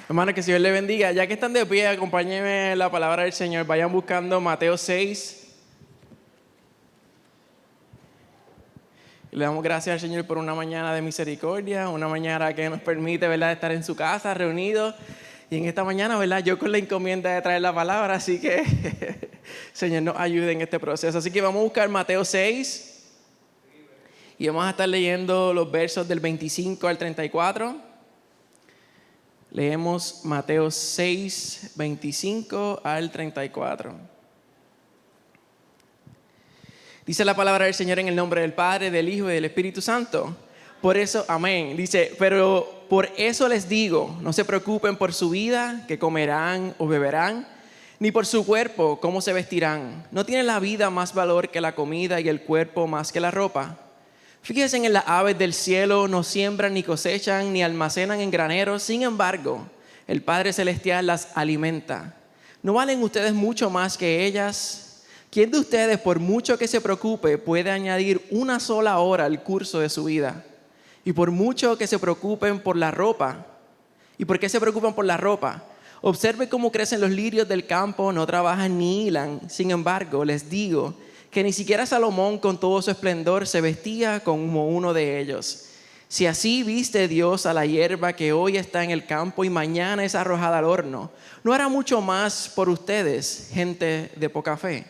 Hermano, que el Señor le bendiga. Ya que están de pie, acompáñenme en la palabra del Señor. Vayan buscando Mateo 6. Le damos gracias al Señor por una mañana de misericordia, una mañana que nos permite, ¿verdad?, estar en su casa, reunidos. Y en esta mañana, ¿verdad?, yo con la encomienda de traer la palabra, así que Señor nos ayude en este proceso. Así que vamos a buscar Mateo 6 y vamos a estar leyendo los versos del 25 al 34. Leemos Mateo 6, 25 al 34. Dice la palabra del Señor en el nombre del Padre, del Hijo y del Espíritu Santo. Por eso, amén. Dice, pero por eso les digo, no se preocupen por su vida, que comerán o beberán, ni por su cuerpo, cómo se vestirán. ¿No tiene la vida más valor que la comida y el cuerpo más que la ropa? Fíjense en las aves del cielo, no siembran, ni cosechan, ni almacenan en graneros. Sin embargo, el Padre Celestial las alimenta. ¿No valen ustedes mucho más que ellas? ¿Quién de ustedes, por mucho que se preocupe, puede añadir una sola hora al curso de su vida? Y por mucho que se preocupen por la ropa. ¿Y por qué se preocupan por la ropa? Observen cómo crecen los lirios del campo, no trabajan ni hilan. Sin embargo, les digo que ni siquiera Salomón con todo su esplendor se vestía como uno de ellos. Si así viste Dios a la hierba que hoy está en el campo y mañana es arrojada al horno, ¿no hará mucho más por ustedes, gente de poca fe?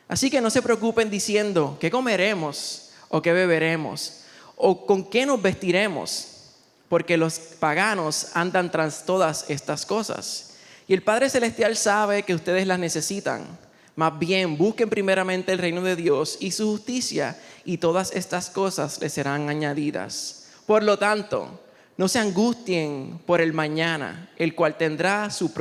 Así que no se preocupen diciendo, ¿qué comeremos o qué beberemos? ¿O con qué nos vestiremos? Porque los paganos andan tras todas estas cosas. Y el Padre Celestial sabe que ustedes las necesitan. Más bien, busquen primeramente el reino de Dios y su justicia, y todas estas cosas les serán añadidas. Por lo tanto, no se angustien por el mañana, el cual tendrá sus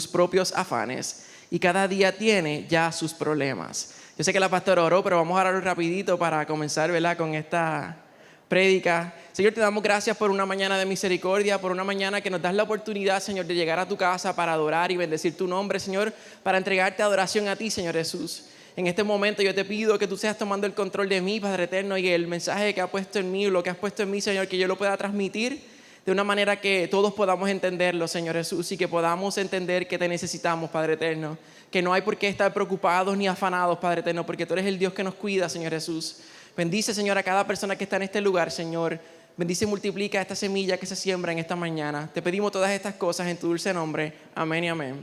propios afanes. Y cada día tiene ya sus problemas. Yo sé que la pastora oró, pero vamos a orar rapidito para comenzar, ¿verdad?, con esta prédica. Señor, te damos gracias por una mañana de misericordia, por una mañana que nos das la oportunidad, Señor, de llegar a tu casa para adorar y bendecir tu nombre, Señor, para entregarte adoración a ti, Señor Jesús. En este momento yo te pido que tú seas tomando el control de mí, Padre eterno, y el mensaje que has puesto en mí, lo que has puesto en mí, Señor, que yo lo pueda transmitir de una manera que todos podamos entenderlo, Señor Jesús, y que podamos entender que te necesitamos, Padre eterno. Que no hay por qué estar preocupados ni afanados, Padre eterno, porque tú eres el Dios que nos cuida, Señor Jesús. Bendice, Señor, a cada persona que está en este lugar, Señor. Bendice y multiplica esta semilla que se siembra en esta mañana. Te pedimos todas estas cosas en tu dulce nombre. Amén y amén.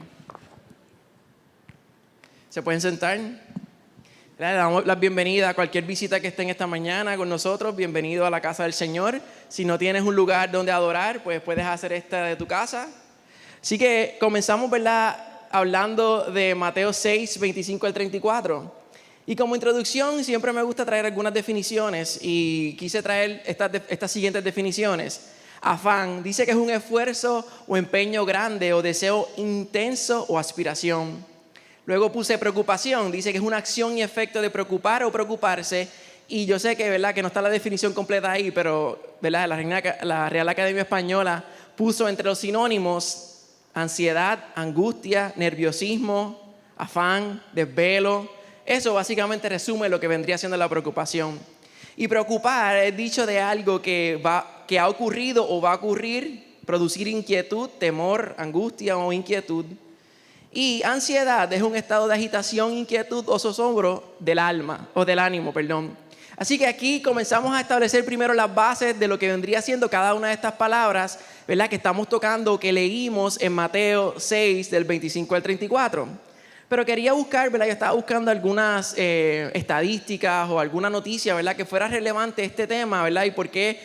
¿Se pueden sentar? Le damos la bienvenida a cualquier visita que esté en esta mañana con nosotros. Bienvenido a la casa del Señor. Si no tienes un lugar donde adorar, pues puedes hacer esta de tu casa. Así que comenzamos, ¿verdad?, hablando de Mateo 6, 25 al 34. Y como introducción siempre me gusta traer algunas definiciones y quise traer estas siguientes definiciones. Afán dice que es un esfuerzo o empeño grande o deseo intenso o aspiración. Luego puse preocupación, dice que es una acción y efecto de preocupar o preocuparse. Y yo sé que, ¿verdad?, que no está la definición completa ahí, pero, ¿verdad?, la Real Academia Española puso entre los sinónimos ansiedad, angustia, nerviosismo, afán, desvelo. Eso básicamente resume lo que vendría siendo la preocupación. Y preocupar es dicho de algo que ha ocurrido o va a ocurrir, producir inquietud, temor, angustia o inquietud. Y ansiedad es un estado de agitación, inquietud o zozobro del alma, o del ánimo, perdón. Así que aquí comenzamos a establecer primero las bases de lo que vendría siendo cada una de estas palabras, ¿verdad?, que estamos tocando, que leímos en Mateo 6, del 25 al 34. Pero quería buscar, ¿verdad?, yo estaba buscando algunas estadísticas o alguna noticia, ¿verdad?, que fuera relevante este tema, ¿verdad?, y por qué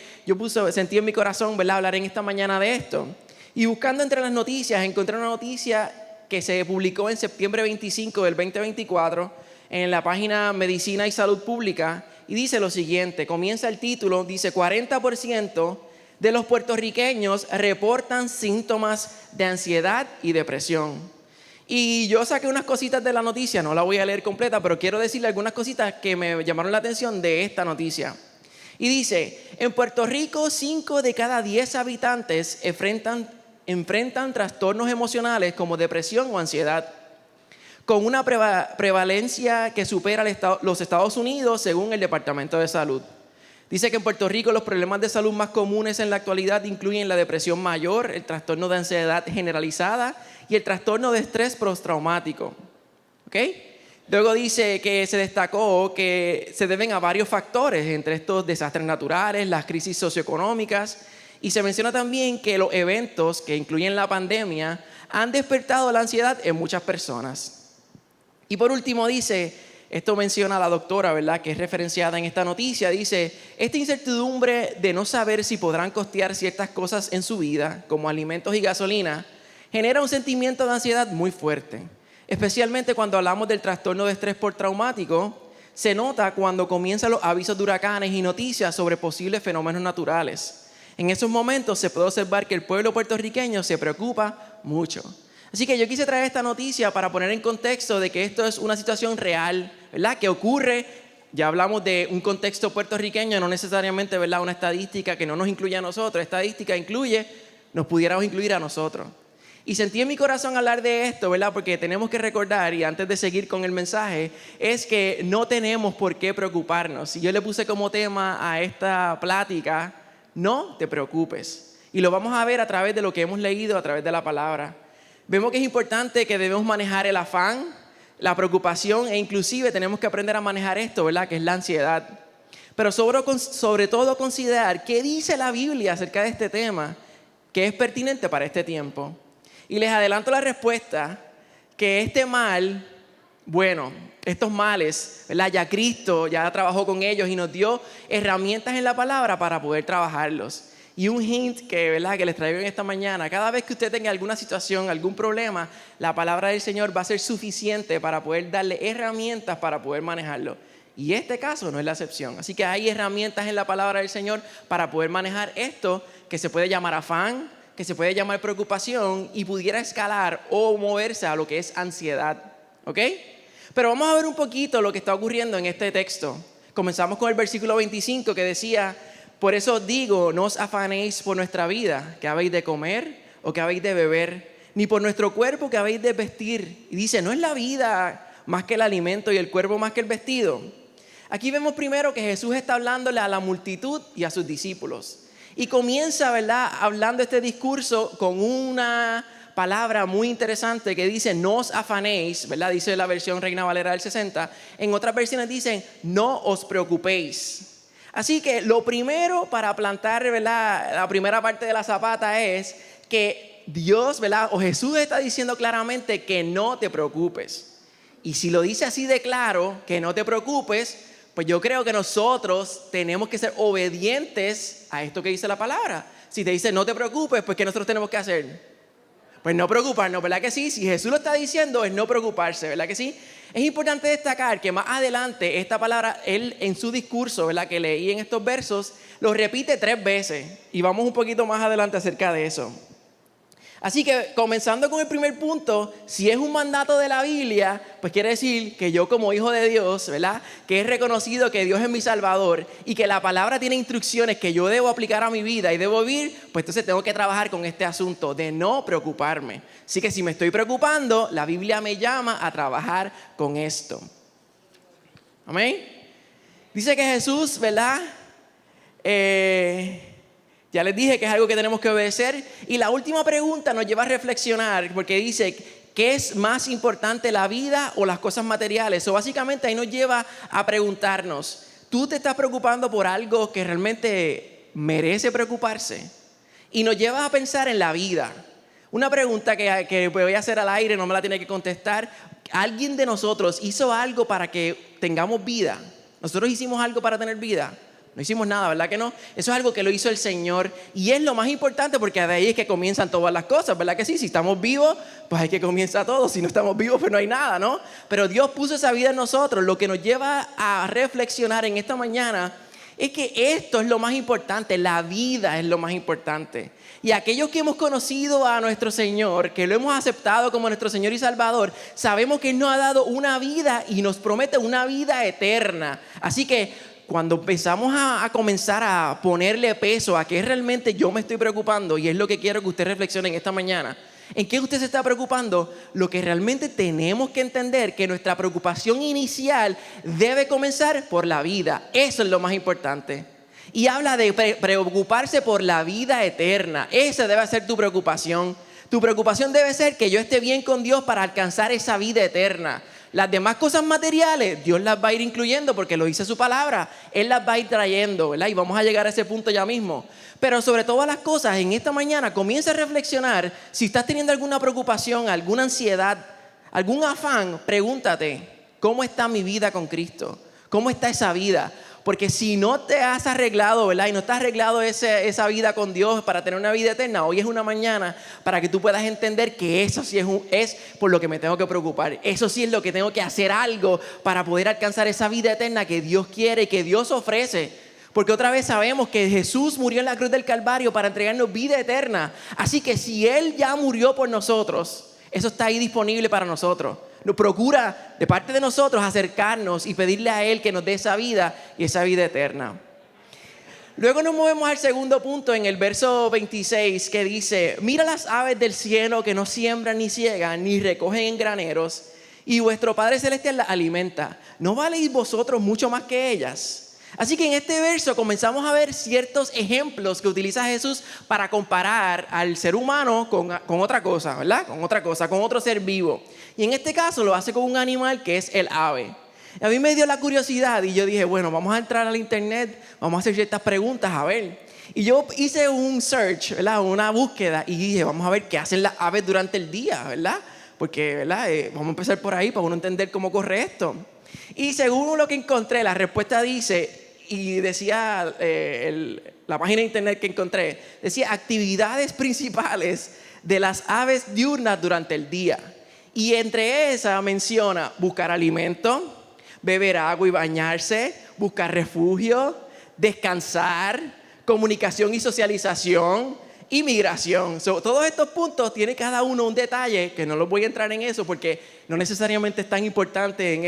sentí en mi corazón, ¿verdad?, hablar en esta mañana de esto. Y buscando entre las noticias, encontré una noticia que se publicó en septiembre 25 del 2024 en la página Medicina y Salud Pública, y dice lo siguiente, comienza el título, dice 40% de los puertorriqueños reportan síntomas de ansiedad y depresión. Y yo saqué unas cositas de la noticia, no la voy a leer completa, pero quiero decirle algunas cositas que me llamaron la atención de esta noticia. Y dice, en Puerto Rico 5 de cada 10 habitantes enfrentan trastornos emocionales como depresión o ansiedad, con una prevalencia que supera los Estados Unidos según el Departamento de Salud. Dice que en Puerto Rico los problemas de salud más comunes en la actualidad incluyen la depresión mayor, el trastorno de ansiedad generalizada y el trastorno de estrés postraumático. ¿Ok? Luego dice que se destacó que se deben a varios factores, entre estos desastres naturales, las crisis socioeconómicas, y se menciona también que los eventos que incluyen la pandemia han despertado la ansiedad en muchas personas. Y por último dice, esto menciona a la doctora, ¿verdad?, que es referenciada en esta noticia, dice, esta incertidumbre de no saber si podrán costear ciertas cosas en su vida, como alimentos y gasolina, genera un sentimiento de ansiedad muy fuerte. Especialmente cuando hablamos del trastorno de estrés postraumático, se nota cuando comienzan los avisos de huracanes y noticias sobre posibles fenómenos naturales. En esos momentos se puede observar que el pueblo puertorriqueño se preocupa mucho. Así que yo quise traer esta noticia para poner en contexto de que esto es una situación real, ¿verdad?, que ocurre. Ya hablamos de un contexto puertorriqueño, no necesariamente, ¿verdad?, una estadística que no nos incluye a nosotros. Estadística nos pudiéramos incluir a nosotros. Y sentí en mi corazón hablar de esto, ¿verdad?, porque tenemos que recordar, y antes de seguir con el mensaje, es que no tenemos por qué preocuparnos. Y yo le puse como tema a esta plática, no te preocupes. Y lo vamos a ver a través de lo que hemos leído, a través de la palabra. Vemos que es importante que debemos manejar el afán, la preocupación e inclusive tenemos que aprender a manejar esto, ¿verdad?, que es la ansiedad. Pero sobre todo considerar qué dice la Biblia acerca de este tema que es pertinente para este tiempo. Y les adelanto la respuesta, que este mal, estos males, ¿verdad?, ya Cristo ya trabajó con ellos y nos dio herramientas en la palabra para poder trabajarlos. Y un hint ¿verdad?, que les traigo en esta mañana, cada vez que usted tenga alguna situación, algún problema, la palabra del Señor va a ser suficiente para poder darle herramientas para poder manejarlo. Y este caso no es la excepción. Así que hay herramientas en la palabra del Señor para poder manejar esto que se puede llamar afán, que se puede llamar preocupación y pudiera escalar o moverse a lo que es ansiedad. ¿Ok? Pero vamos a ver un poquito lo que está ocurriendo en este texto. Comenzamos con el versículo 25 que decía, por eso digo, no os afanéis por nuestra vida, que habéis de comer o que habéis de beber, ni por nuestro cuerpo que habéis de vestir. Y dice, ¿no es la vida más que el alimento y el cuerpo más que el vestido? Aquí vemos primero que Jesús está hablándole a la multitud y a sus discípulos. Y comienza, ¿verdad?, hablando este discurso con una palabra muy interesante que dice, no os afanéis, ¿verdad?, dice la versión Reina Valera del 60. En otras versiones dicen, no os preocupéis. Así que lo primero para plantar, ¿verdad?, la primera parte de la zapata es que Dios, ¿verdad?, o Jesús está diciendo claramente que no te preocupes. Y si lo dice así de claro, que no te preocupes, pues yo creo que nosotros tenemos que ser obedientes a esto que dice la palabra. Si te dice no te preocupes, pues ¿qué nosotros tenemos que hacer? Pues no preocuparnos, ¿verdad que sí? Si Jesús lo está diciendo es no preocuparse, ¿verdad que sí? Es importante destacar que más adelante esta palabra, él en su discurso, ¿verdad?, que leí en estos versos, lo repite 3 veces. Y vamos un poquito más adelante acerca de eso. Así que comenzando con el primer punto, si es un mandato de la Biblia, pues quiere decir que yo como hijo de Dios, ¿verdad?, que he reconocido que Dios es mi Salvador y que la palabra tiene instrucciones que yo debo aplicar a mi vida y debo vivir, pues entonces tengo que trabajar con este asunto de no preocuparme. Así que si me estoy preocupando, la Biblia me llama a trabajar con esto. Amén. Dice que Jesús, ¿verdad?, ya les dije que es algo que tenemos que obedecer. Y la última pregunta nos lleva a reflexionar, porque dice, ¿qué es más importante, la vida o las cosas materiales? O básicamente ahí nos lleva a preguntarnos, ¿tú te estás preocupando por algo que realmente merece preocuparse? Y nos lleva a pensar en la vida. Una pregunta que voy a hacer al aire, no me la tiene que contestar. ¿Alguien de nosotros hizo algo para que tengamos vida? ¿Nosotros hicimos algo para tener vida? No hicimos nada, ¿verdad que no? Eso es algo que lo hizo el Señor y es lo más importante porque de ahí es que comienzan todas las cosas, ¿verdad que sí? Si estamos vivos, pues ahí que comienza todo. Si no estamos vivos, pues no hay nada, ¿no? Pero Dios puso esa vida en nosotros. Lo que nos lleva a reflexionar en esta mañana es que esto es lo más importante, la vida es lo más importante. Y aquellos que hemos conocido a nuestro Señor, que lo hemos aceptado como nuestro Señor y Salvador, sabemos que Él nos ha dado una vida y nos promete una vida eterna. Así que cuando empezamos a comenzar a ponerle peso a qué realmente yo me estoy preocupando, y es lo que quiero que usted reflexione en esta mañana, ¿en qué usted se está preocupando? Lo que realmente tenemos que entender que nuestra preocupación inicial debe comenzar por la vida. Eso es lo más importante. Y habla de preocuparse por la vida eterna. Esa debe ser tu preocupación. Tu preocupación debe ser que yo esté bien con Dios para alcanzar esa vida eterna. Las demás cosas materiales, Dios las va a ir incluyendo porque lo dice su palabra. Él las va a ir trayendo, ¿verdad? Y vamos a llegar a ese punto ya mismo. Pero sobre todas las cosas, en esta mañana comienza a reflexionar. Si estás teniendo alguna preocupación, alguna ansiedad, algún afán, pregúntate, ¿cómo está mi vida con Cristo? ¿Cómo está esa vida? Porque si no te has arreglado, ¿verdad? Y no te has arreglado esa vida con Dios para tener una vida eterna, hoy es una mañana para que tú puedas entender que eso sí es por lo que me tengo que preocupar. Eso sí es lo que tengo que hacer algo para poder alcanzar esa vida eterna que Dios quiere y que Dios ofrece. Porque otra vez sabemos que Jesús murió en la cruz del Calvario para entregarnos vida eterna. Así que si Él ya murió por nosotros, eso está ahí disponible para nosotros. Nos procura de parte de nosotros acercarnos y pedirle a Él que nos dé esa vida y esa vida eterna. Luego nos movemos al segundo punto en el verso 26 que dice: mira las aves del cielo que no siembran ni ciegan ni recogen en graneros, y vuestro Padre Celestial las alimenta. ¿No valéis vosotros mucho más que ellas? Así que en este verso comenzamos a ver ciertos ejemplos que utiliza Jesús para comparar al ser humano con otra cosa, ¿verdad? Con otra cosa, con otro ser vivo. Y en este caso lo hace con un animal que es el ave. A mí me dio la curiosidad y yo dije, bueno, vamos a entrar al internet, vamos a hacer ciertas preguntas, a ver. Y yo hice un search, ¿verdad? Una búsqueda y dije, vamos a ver qué hacen las aves durante el día, ¿verdad? Porque, ¿verdad? Vamos a empezar por ahí para uno entender cómo corre esto. Y según lo que encontré, la respuesta dice, y decía la página de internet que encontré, decía actividades principales de las aves diurnas durante el día. Y entre esas menciona buscar alimento, beber agua y bañarse, buscar refugio, descansar, comunicación y socialización y migración. Todos estos puntos tiene cada uno un detalle que no los voy a entrar en eso porque no necesariamente es tan importante en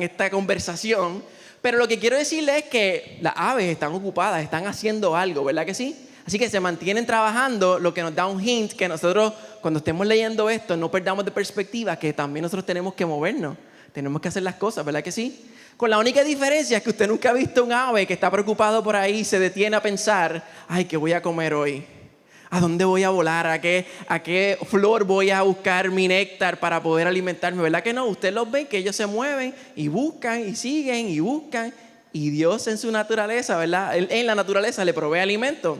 esta conversación. Pero lo que quiero decirles es que las aves están ocupadas, están haciendo algo, ¿verdad que sí? Así que se mantienen trabajando, lo que nos da un hint que nosotros cuando estemos leyendo esto no perdamos de perspectiva que también nosotros tenemos que movernos, tenemos que hacer las cosas, ¿verdad que sí? Con la única diferencia es que usted nunca ha visto un ave que está preocupado por ahí y se detiene a pensar, ay, ¿qué voy a comer hoy? ¿A dónde voy a volar? ¿A qué flor voy a buscar mi néctar para poder alimentarme? ¿Verdad que no? Usted los ve que ellos se mueven y buscan y siguen y buscan. Y Dios en su naturaleza, ¿verdad? En la naturaleza le provee alimento.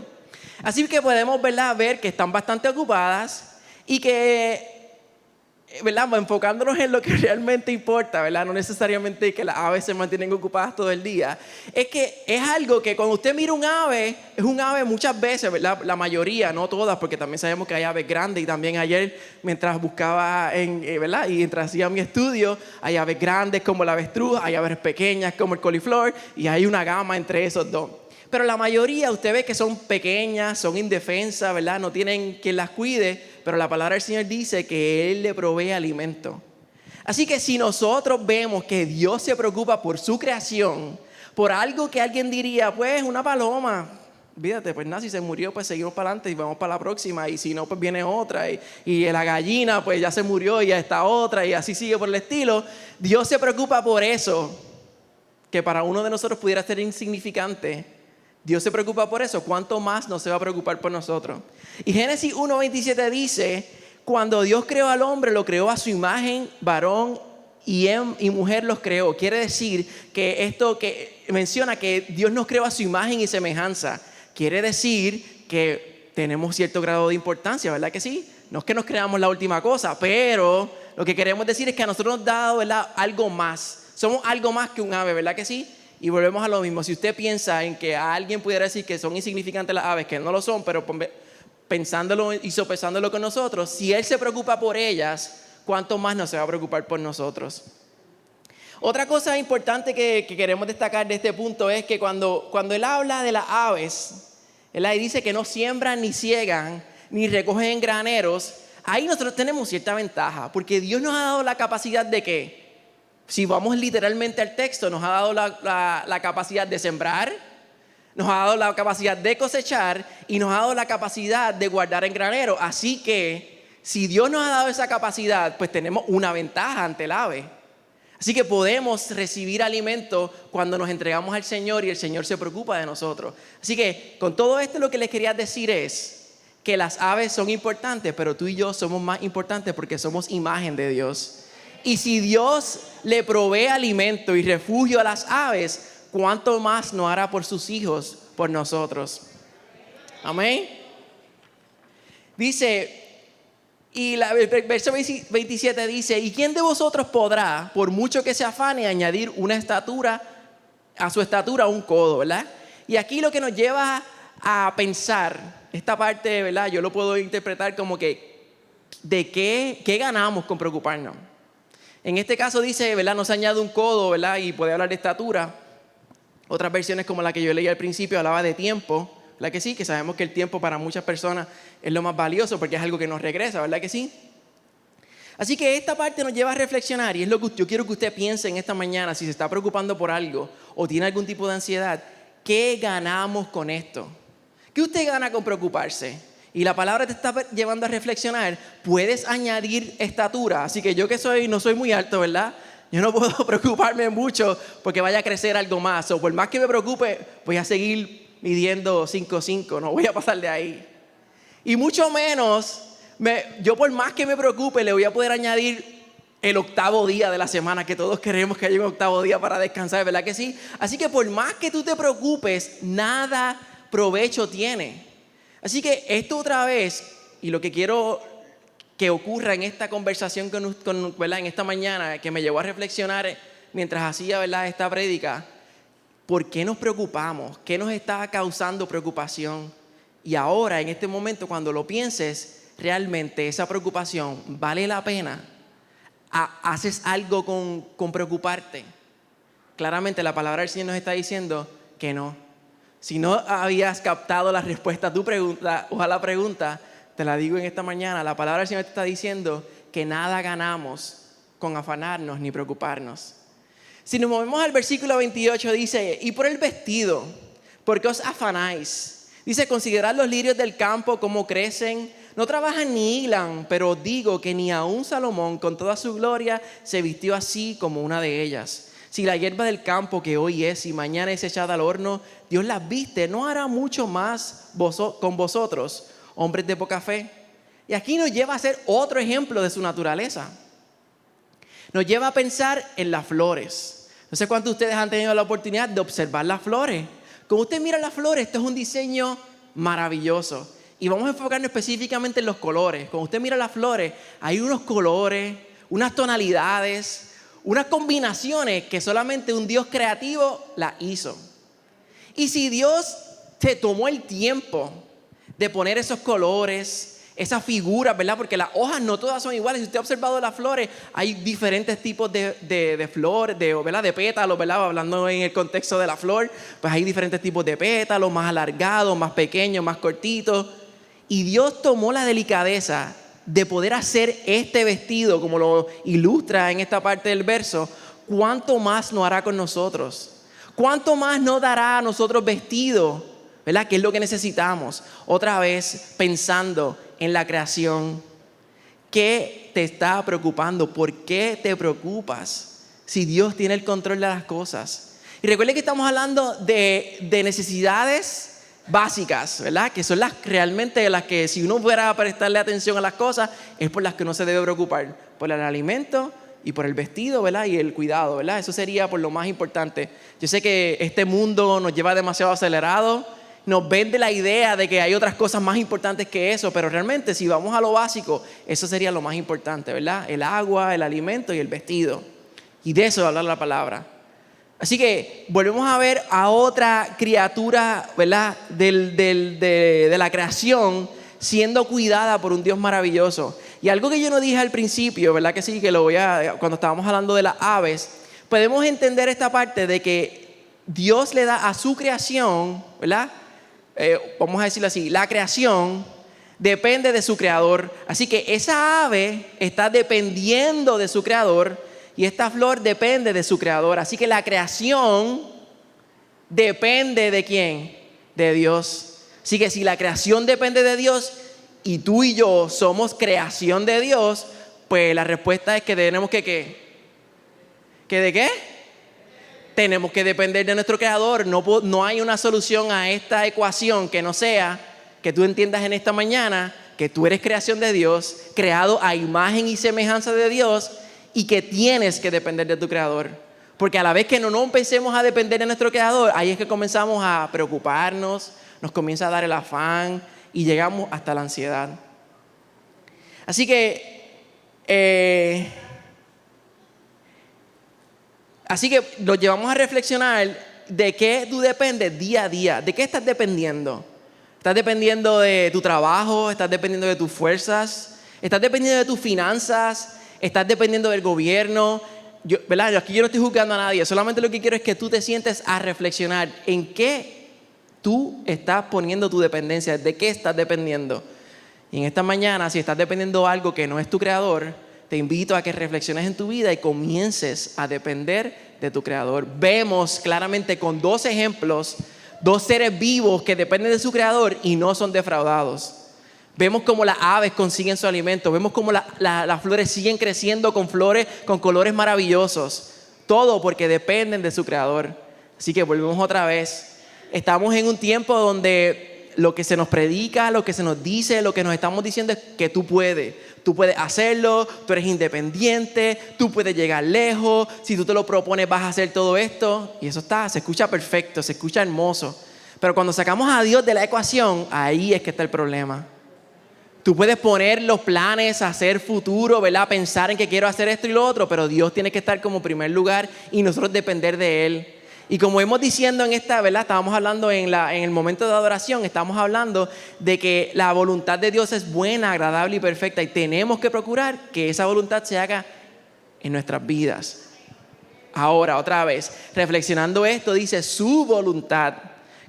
Así que podemos, ¿verdad?, ver que están bastante ocupadas y que, ¿verdad?, enfocándonos en lo que realmente importa, ¿verdad? No necesariamente que las aves se mantienen ocupadas todo el día. Es que es algo que cuando usted mira un ave, es un ave muchas veces, ¿verdad? La mayoría, no todas, porque también sabemos que hay aves grandes y también ayer mientras buscaba, ¿verdad?, y mientras hacía mi estudio, hay aves grandes como la avestruz, hay aves pequeñas como el coliflor y hay una gama entre esos dos. Pero la mayoría usted ve que son pequeñas, son indefensas, ¿verdad? No tienen quien las cuide, pero la palabra del Señor dice que Él le provee alimento. Así que si nosotros vemos que Dios se preocupa por su creación, por algo que alguien diría, pues una paloma, olvídate, pues nada, si se murió, pues seguimos para adelante y vamos para la próxima, y si no, pues viene otra, y la gallina, pues ya se murió y ya está otra, y así sigue por el estilo. Dios se preocupa por eso, que para uno de nosotros pudiera ser insignificante. Dios se preocupa por eso, ¿cuánto más no se va a preocupar por nosotros? Y Génesis 1:27 dice, cuando Dios creó al hombre, lo creó a su imagen, varón y mujer los creó. Quiere decir que esto que menciona que Dios nos creó a su imagen y semejanza, quiere decir que tenemos cierto grado de importancia, ¿verdad que sí? No es que nos creamos la última cosa, pero lo que queremos decir es que a nosotros nos ha dado, ¿verdad?, algo más. Somos algo más que un ave, ¿verdad que sí? Y volvemos a lo mismo. Si usted piensa en que a alguien pudiera decir que son insignificantes las aves, que no lo son, pero pensándolo y sopesándolo con nosotros, si Él se preocupa por ellas, ¿cuánto más no se va a preocupar por nosotros? Otra cosa importante que queremos destacar de este punto es que cuando Él habla de las aves, Él ahí dice que no siembran ni ciegan, ni recogen en graneros. Ahí nosotros tenemos cierta ventaja, porque Dios nos ha dado la capacidad de ¿qué? Si vamos literalmente al texto, nos ha dado la capacidad de sembrar, nos ha dado la capacidad de cosechar y nos ha dado la capacidad de guardar en granero. Así que si Dios nos ha dado esa capacidad, pues tenemos una ventaja ante el ave. Así que podemos recibir alimento cuando nos entregamos al Señor y el Señor se preocupa de nosotros. Así que con todo esto lo que les quería decir es que las aves son importantes, pero tú y yo somos más importantes porque somos imagen de Dios. Y si Dios le provee alimento y refugio a las aves, ¿cuánto más no hará por sus hijos, por nosotros? Amén. Dice, y el verso 27 dice, ¿y quién de vosotros podrá, por mucho que se afane, añadir una estatura a su estatura un codo, ¿verdad? Y aquí lo que nos lleva a pensar, esta parte, ¿verdad? Yo lo puedo interpretar como que, ¿de qué ganamos con preocuparnos? En este caso dice, ¿verdad? No se añade un codo, ¿verdad? Y puede hablar de estatura. Otras versiones como la que yo leí al principio hablaba de tiempo, ¿verdad que sí? Que sabemos que el tiempo para muchas personas es lo más valioso porque es algo que nos regresa, ¿verdad que sí? Así que esta parte nos lleva a reflexionar y es lo que yo quiero que usted piense en esta mañana, si se está preocupando por algo o tiene algún tipo de ansiedad, ¿qué ganamos con esto? ¿Qué usted gana con preocuparse? Y la palabra te está llevando a reflexionar, puedes añadir estatura, así que yo que no soy muy alto, ¿verdad? Yo no puedo preocuparme mucho porque vaya a crecer algo más, o por más que me preocupe, voy a seguir midiendo 5'5", no voy a pasar de ahí. Y mucho menos, yo por más que me preocupe, le voy a poder añadir el octavo día de la semana, que todos queremos que haya un octavo día para descansar, ¿verdad que sí? Así que por más que tú te preocupes, nada provecho tiene. Así que esto otra vez, y lo que quiero que ocurra en esta conversación ¿verdad? En esta mañana, que me llevó a reflexionar mientras hacía, ¿verdad? Esta prédica, ¿por qué nos preocupamos? ¿Qué nos está causando preocupación? Y ahora, en este momento, cuando lo pienses, realmente esa preocupación vale la pena. ¿Haces algo con preocuparte? Claramente la palabra del Señor nos está diciendo que no. Si no habías captado la respuesta a tu pregunta o a la pregunta, te la digo en esta mañana, la palabra del Señor te está diciendo que nada ganamos con afanarnos ni preocuparnos. Si nos movemos al versículo 28 dice, y por el vestido, ¿por qué os afanáis? Dice, considerad los lirios del campo, cómo crecen, no trabajan ni hilan, pero os digo que ni aun Salomón con toda su gloria se vistió así como una de ellas. Si la hierba del campo que hoy es y mañana es echada al horno, Dios las viste, ¿no hará mucho más con vosotros, hombres de poca fe? Y aquí nos lleva a hacer otro ejemplo de su naturaleza. Nos lleva a pensar en las flores. No sé cuántos de ustedes han tenido la oportunidad de observar las flores. Cuando usted mira las flores, esto es un diseño maravilloso. Y vamos a enfocarnos específicamente en los colores. Cuando usted mira las flores, hay unos colores, unas tonalidades, unas combinaciones que solamente un Dios creativo las hizo. Y si Dios te tomó el tiempo de poner esos colores, esas figuras, ¿verdad? Porque las hojas no todas son iguales. Si usted ha observado las flores, hay diferentes tipos de flores, ¿verdad? De pétalos, ¿verdad? Hablando en el contexto de la flor, pues hay diferentes tipos de pétalos, más alargados, más pequeños, más cortitos. Y Dios tomó la delicadeza de poder hacer este vestido, como lo ilustra en esta parte del verso. ¿Cuánto más no hará con nosotros? ¿Cuánto más nos dará a nosotros vestido? ¿Verdad? ¿Qué es lo que necesitamos? Otra vez pensando en la creación. ¿Qué te está preocupando? ¿Por qué te preocupas? Si Dios tiene el control de las cosas. Y recuerde que estamos hablando de necesidades básicas, ¿verdad? Que son realmente las que si uno fuera a prestarle atención a las cosas, es por las que uno se debe preocupar. Por el alimento y por el vestido, ¿verdad? Y el cuidado, ¿verdad? Eso sería por lo más importante. Yo sé que este mundo nos lleva demasiado acelerado, nos vende la idea de que hay otras cosas más importantes que eso, pero realmente si vamos a lo básico, eso sería lo más importante, ¿verdad? El agua, el alimento y el vestido. Y de eso va a hablar la palabra. Así que volvemos a ver a otra criatura, ¿verdad? De la creación siendo cuidada por un Dios maravilloso. Y algo que yo no dije al principio, ¿verdad? Que sí, que cuando estábamos hablando de las aves, podemos entender esta parte de que Dios le da a su creación, ¿verdad? Vamos a decirlo así, la creación depende de su creador. Así que esa ave está dependiendo de su creador y esta flor depende de su creador. Así que la creación depende ¿de quién? De Dios. Así que si la creación depende de Dios y tú y yo somos creación de Dios, pues la respuesta es que tenemos que ¿qué? ¿Que de qué? Tenemos que depender de nuestro Creador. No hay una solución a esta ecuación que no sea que tú entiendas en esta mañana que tú eres creación de Dios, creado a imagen y semejanza de Dios, y que tienes que depender de tu Creador. Porque a la vez que no empecemos a depender de nuestro Creador, ahí es que comenzamos a preocuparnos, nos comienza a dar el afán y llegamos hasta la ansiedad. Así que nos llevamos a reflexionar de qué tú dependes día a día. ¿De qué estás dependiendo? ¿Estás dependiendo de tu trabajo? ¿Estás dependiendo de tus fuerzas? ¿Estás dependiendo de tus finanzas? ¿Estás dependiendo del gobierno? ¿Verdad? Aquí yo no estoy juzgando a nadie. Solamente lo que quiero es que tú te sientes a reflexionar en qué tú estás poniendo tu dependencia. ¿De qué estás dependiendo? Y en esta mañana, si estás dependiendo de algo que no es tu Creador, te invito a que reflexiones en tu vida y comiences a depender de tu Creador. Vemos claramente con dos ejemplos, dos seres vivos que dependen de su Creador y no son defraudados. Vemos cómo las aves consiguen su alimento. Vemos cómo las flores siguen creciendo con flores, con colores maravillosos. Todo porque dependen de su Creador. Así que volvemos otra vez. Estamos en un tiempo donde lo que se nos predica, lo que se nos dice, lo que nos estamos diciendo es que tú puedes hacerlo, tú eres independiente, tú puedes llegar lejos, si tú te lo propones vas a hacer todo esto. Y eso se escucha perfecto, se escucha hermoso. Pero cuando sacamos a Dios de la ecuación, ahí es que está el problema. Tú puedes poner los planes, hacer futuro, ¿verdad? Pensar en que quiero hacer esto y lo otro, pero Dios tiene que estar como primer lugar y nosotros depender de Él. Y como hemos diciendo en esta, ¿verdad? Estábamos hablando en el momento de adoración, estamos hablando de que la voluntad de Dios es buena, agradable y perfecta, y tenemos que procurar que esa voluntad se haga en nuestras vidas. Ahora, otra vez, reflexionando esto, dice su voluntad.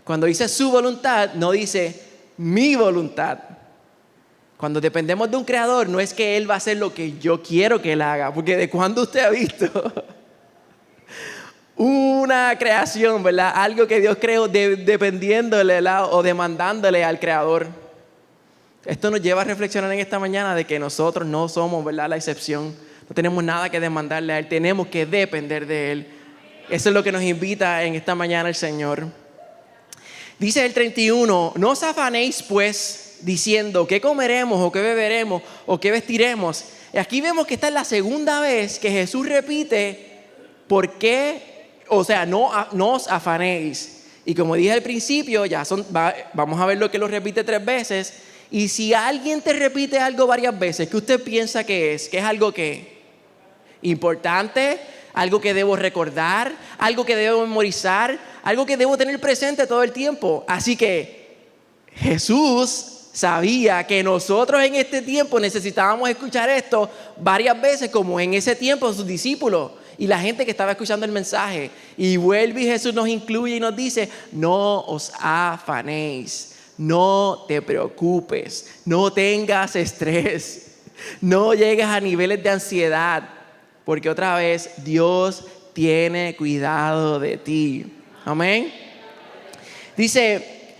Cuando dice su voluntad, no dice mi voluntad. Cuando dependemos de un Creador, no es que Él va a hacer lo que yo quiero que Él haga, porque ¿de cuándo usted ha visto una creación, ¿verdad? Algo que Dios creó dependiéndole, ¿verdad? O demandándole al Creador? Esto nos lleva a reflexionar en esta mañana de que nosotros no somos, ¿verdad?, la excepción. No tenemos nada que demandarle a Él, tenemos que depender de Él. Eso es lo que nos invita en esta mañana el Señor. Dice el 31, no os afanéis pues diciendo qué comeremos o qué beberemos o qué vestiremos. Y aquí vemos que esta es la segunda vez que Jesús repite por qué. O sea, no os afanéis. Y como dije al principio, vamos a ver lo que lo repite 3 veces. Y si alguien te repite algo varias veces, ¿qué usted piensa que es? ¿Que es algo que importante? ¿Algo que debo recordar? ¿Algo que debo memorizar? ¿Algo que debo tener presente todo el tiempo? Así que Jesús sabía que nosotros en este tiempo necesitábamos escuchar esto varias veces, como en ese tiempo sus discípulos y la gente que estaba escuchando el mensaje. Y vuelve y Jesús nos incluye y nos dice, no os afanéis, no te preocupes, no tengas estrés, no llegues a niveles de ansiedad, porque otra vez Dios tiene cuidado de ti. Amén. Dice,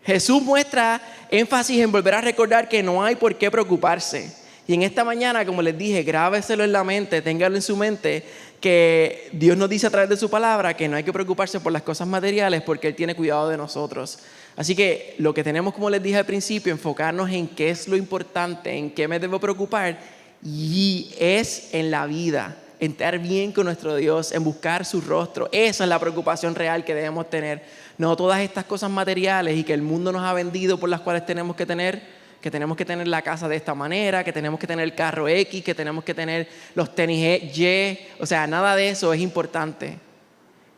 Jesús muestra énfasis en volver a recordar que no hay por qué preocuparse. Y en esta mañana, como les dije, grábeselo en la mente, téngalo en su mente, que Dios nos dice a través de su palabra que no hay que preocuparse por las cosas materiales porque Él tiene cuidado de nosotros. Así que lo que tenemos, como les dije al principio, enfocarnos en qué es lo importante, en qué me debo preocupar, y es en la vida, en estar bien con nuestro Dios, en buscar su rostro. Esa es la preocupación real que debemos tener. No todas estas cosas materiales y que el mundo nos ha vendido por las cuales tenemos que tener la casa de esta manera, que tenemos que tener el carro X, que tenemos que tener los tenis Y. O sea, nada de eso es importante.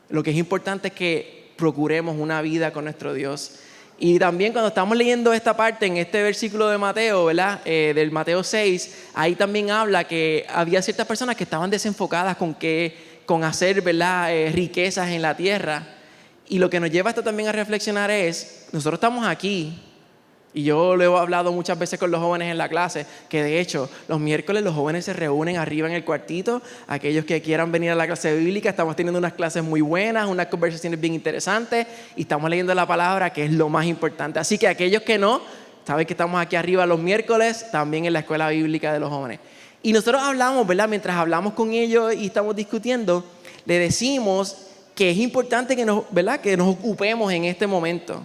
Lo que es importante es que procuremos una vida con nuestro Dios. Y también cuando estamos leyendo esta parte en este versículo de Mateo, ¿verdad? Del Mateo 6, ahí también habla que había ciertas personas que estaban desenfocadas con hacer, ¿verdad?, riquezas en la tierra. Y lo que nos lleva esto también a reflexionar es, nosotros estamos aquí, y yo lo he hablado muchas veces con los jóvenes en la clase, que de hecho los miércoles los jóvenes se reúnen arriba en el cuartito. Aquellos que quieran venir a la clase bíblica, estamos teniendo unas clases muy buenas, unas conversaciones bien interesantes y estamos leyendo la palabra, que es lo más importante. Así que aquellos que no, saben que estamos aquí arriba los miércoles, también en la escuela bíblica de los jóvenes. Y nosotros hablamos, ¿verdad? Mientras hablamos con ellos y estamos discutiendo, le decimos que es importante que nos, ¿verdad? Que nos ocupemos en este momento.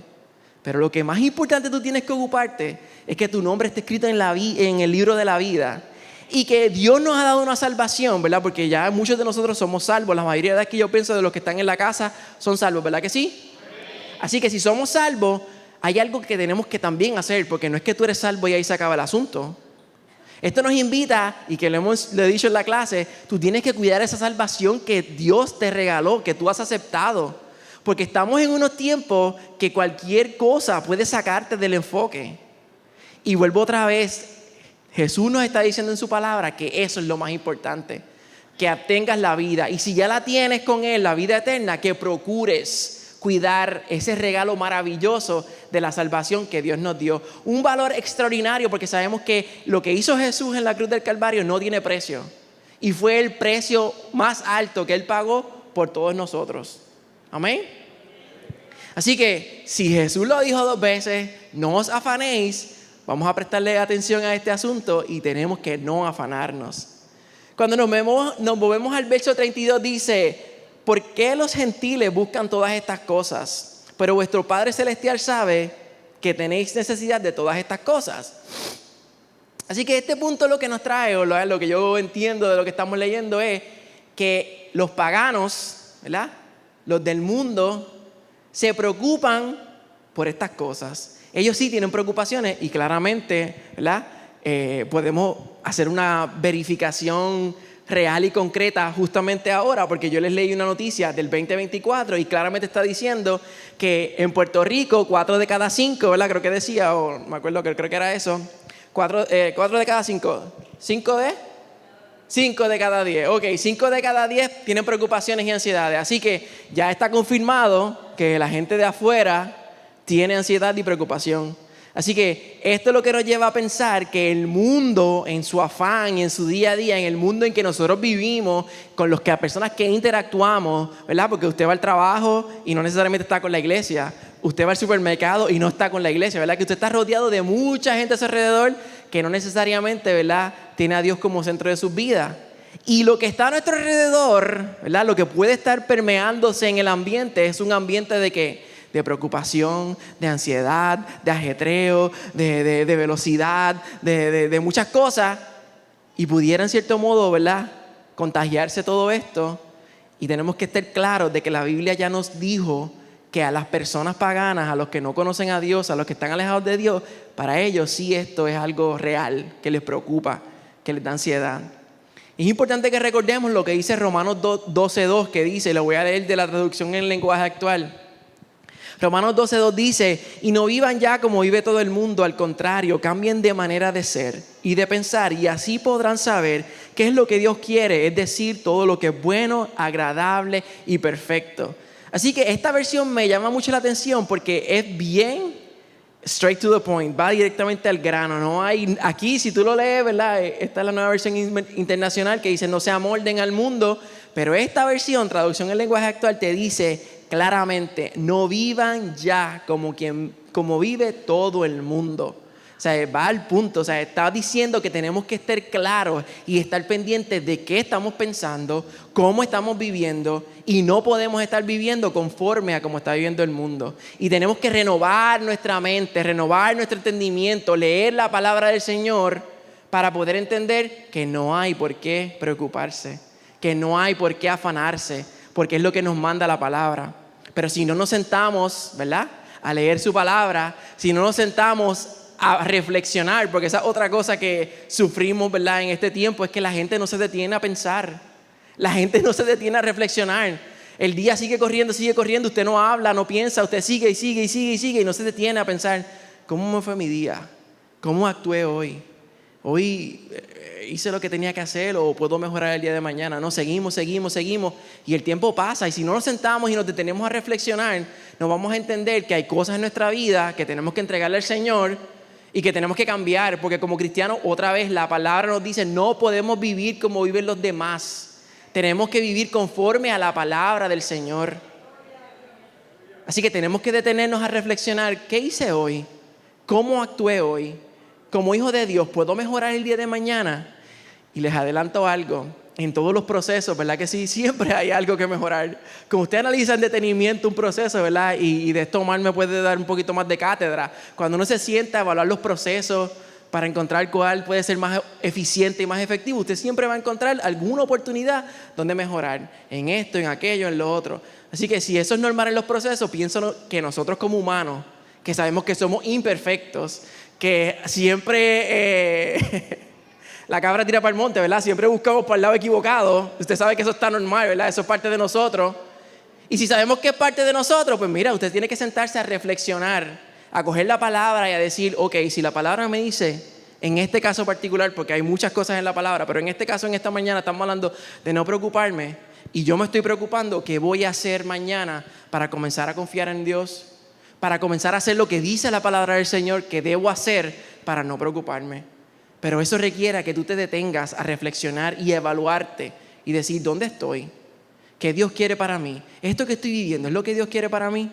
Pero lo que más importante tú tienes que ocuparte es que tu nombre esté escrito en el libro de la vida. Y que Dios nos ha dado una salvación, ¿verdad? Porque ya muchos de nosotros somos salvos. La mayoría de aquí yo pienso de los que están en la casa son salvos, ¿verdad que sí? Así que si somos salvos, hay algo que tenemos que también hacer, porque no es que tú eres salvo y ahí se acaba el asunto. Esto nos invita, y que le he dicho en la clase, tú tienes que cuidar esa salvación que Dios te regaló, que tú has aceptado. Porque estamos en unos tiempos que cualquier cosa puede sacarte del enfoque. Y vuelvo otra vez, Jesús nos está diciendo en su palabra que eso es lo más importante, que obtengas la vida. Y si ya la tienes con Él, la vida eterna, que procures cuidar ese regalo maravilloso de la salvación que Dios nos dio. Un valor extraordinario, porque sabemos que lo que hizo Jesús en la cruz del Calvario no tiene precio. Y fue el precio más alto que Él pagó por todos nosotros. Amén. Así que si Jesús lo dijo 2 veces, no os afanéis, vamos a prestarle atención a este asunto y tenemos que no afanarnos. Cuando nos movemos al verso 32 dice: ¿por qué los gentiles buscan todas estas cosas? Pero vuestro Padre Celestial sabe que tenéis necesidad de todas estas cosas. Así que este punto lo que nos trae, o lo que yo entiendo de lo que estamos leyendo, es que los paganos, ¿verdad?, los del mundo, se preocupan por estas cosas. Ellos sí tienen preocupaciones y claramente, ¿verdad?, podemos hacer una verificación real y concreta justamente ahora, porque yo les leí una noticia del 2024 y claramente está diciendo que en Puerto Rico 4 de cada 5, ¿verdad? Creo que decía, o me acuerdo que creo que era eso, 4 de cada 5, 5 de cada 10, ok, 5 de cada 10 tienen preocupaciones y ansiedades, así que ya está confirmado que la gente de afuera tiene ansiedad y preocupación. Así que esto es lo que nos lleva a pensar que el mundo, en su afán y en su día a día, en el mundo en que nosotros vivimos, con las personas que interactuamos, ¿verdad? Porque usted va al trabajo y no necesariamente está con la iglesia. Usted va al supermercado y no está con la iglesia, ¿verdad? Que usted está rodeado de mucha gente a su alrededor que no necesariamente, ¿verdad?, tiene a Dios como centro de sus vidas. Y lo que está a nuestro alrededor, ¿verdad?, lo que puede estar permeándose en el ambiente es un ambiente de ¿qué? De preocupación, de ansiedad, de ajetreo, de velocidad, de muchas cosas. Y pudiera en cierto modo, ¿verdad?, contagiarse todo esto. Y tenemos que estar claros de que la Biblia ya nos dijo que a las personas paganas, a los que no conocen a Dios, a los que están alejados de Dios, para ellos sí esto es algo real, que les preocupa, que les da ansiedad. Es importante que recordemos lo que dice Romanos 12:2, que dice, lo voy a leer de la traducción en lenguaje actual. Romanos 12:2 dice: y no vivan ya como vive todo el mundo, al contrario, cambien de manera de ser y de pensar, y así podrán saber qué es lo que Dios quiere, es decir, todo lo que es bueno, agradable y perfecto. Así que esta versión me llama mucho la atención porque es bien straight to the point, va directamente al grano. No hay, aquí si tú lo lees, ¿verdad?, esta es la nueva versión internacional que dice: no se amolden al mundo, pero esta versión, traducción en lenguaje actual, te dice claramente: no vivan ya como vive todo el mundo. O sea, va al punto, o sea, está diciendo que tenemos que estar claros y estar pendientes de qué estamos pensando, cómo estamos viviendo, y no podemos estar viviendo conforme a cómo está viviendo el mundo. Y tenemos que renovar nuestra mente, renovar nuestro entendimiento, leer la palabra del Señor para poder entender que no hay por qué preocuparse, que no hay por qué afanarse, porque es lo que nos manda la palabra. Pero si no nos sentamos, ¿verdad?, a leer su palabra, si no nos sentamos a reflexionar, porque esa es otra cosa que sufrimos, ¿verdad?, en este tiempo, es que la gente no se detiene a pensar, la gente no se detiene a reflexionar. El día sigue corriendo, usted no habla, no piensa, usted sigue y no se detiene a pensar: ¿cómo me fue mi día? ¿Cómo actué hoy? Hoy hice lo que tenía que hacer, o puedo mejorar el día de mañana. No, seguimos y el tiempo pasa, y si no nos sentamos y nos detenemos a reflexionar, nos vamos a entender que hay cosas en nuestra vida que tenemos que entregarle al Señor y que tenemos que cambiar, porque como cristianos, otra vez la palabra nos dice: no podemos vivir como viven los demás, tenemos que vivir conforme a la palabra del Señor. Así que tenemos que detenernos a reflexionar: ¿qué hice hoy? ¿Cómo actué hoy? Como hijo de Dios, ¿puedo mejorar el día de mañana? Y les adelanto algo, en todos los procesos, ¿verdad que sí? Siempre hay algo que mejorar. Como usted analiza en detenimiento un proceso, ¿verdad? Y de esto Omar me puede dar un poquito más de cátedra. Cuando uno se sienta a evaluar los procesos para encontrar cuál puede ser más eficiente y más efectivo, usted siempre va a encontrar alguna oportunidad donde mejorar. En esto, en aquello, en lo otro. Así que si eso es normal en los procesos, pienso que nosotros como humanos, que sabemos que somos imperfectos, que siempre... La cabra tira para el monte, ¿verdad? Siempre buscamos para el lado equivocado. Usted sabe que eso está normal, ¿verdad? Eso es parte de nosotros. Y si sabemos que es parte de nosotros, pues mira, usted tiene que sentarse a reflexionar, a coger la palabra y a decir, ok, si la palabra me dice, en este caso particular, porque hay muchas cosas en la palabra, pero en este caso, en esta mañana, estamos hablando de no preocuparme, y yo me estoy preocupando, ¿qué voy a hacer mañana para comenzar a confiar en Dios? Para comenzar a hacer lo que dice la palabra del Señor que debo hacer para no preocuparme. Pero eso requiere que tú te detengas a reflexionar y evaluarte y decir, ¿dónde estoy? ¿Qué Dios quiere para mí? ¿Esto que estoy viviendo es lo que Dios quiere para mí?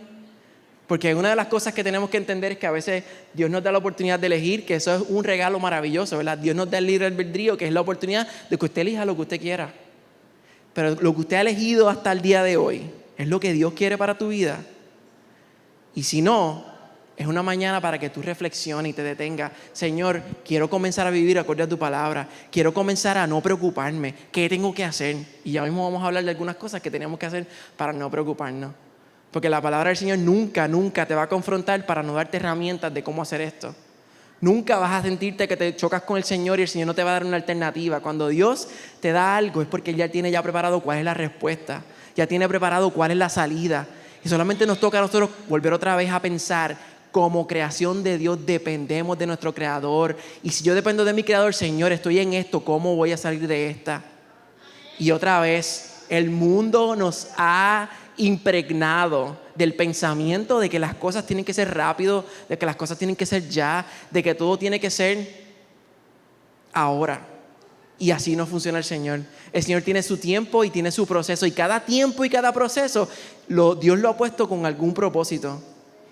Porque una de las cosas que tenemos que entender es que a veces Dios nos da la oportunidad de elegir, que eso es un regalo maravilloso, ¿verdad? Dios nos da el libre albedrío, que es la oportunidad de que usted elija lo que usted quiera. Pero lo que usted ha elegido hasta el día de hoy, ¿es lo que Dios quiere para tu vida? Y si no, es una mañana para que tú reflexiones y te detengas. Señor, quiero comenzar a vivir acorde a tu palabra. Quiero comenzar a no preocuparme. ¿Qué tengo que hacer? Y ya mismo vamos a hablar de algunas cosas que tenemos que hacer para no preocuparnos. Porque la palabra del Señor nunca te va a confrontar para no darte herramientas de cómo hacer esto. Nunca vas a sentirte que te chocas con el Señor y el Señor no te va a dar una alternativa. Cuando Dios te da algo es porque Él ya tiene preparado cuál es la respuesta. Ya tiene preparado cuál es la salida. Y solamente nos toca a nosotros volver otra vez a pensar. Como creación de Dios dependemos de nuestro Creador. Y si yo dependo de mi Creador, Señor, estoy en esto, ¿cómo voy a salir de esta? Y otra vez, el mundo nos ha impregnado del pensamiento de que las cosas tienen que ser rápido, de que las cosas tienen que ser ya, de que todo tiene que ser ahora. Y así no funciona el Señor. El Señor tiene su tiempo y tiene su proceso. Y cada tiempo y cada proceso, Dios lo ha puesto con algún propósito.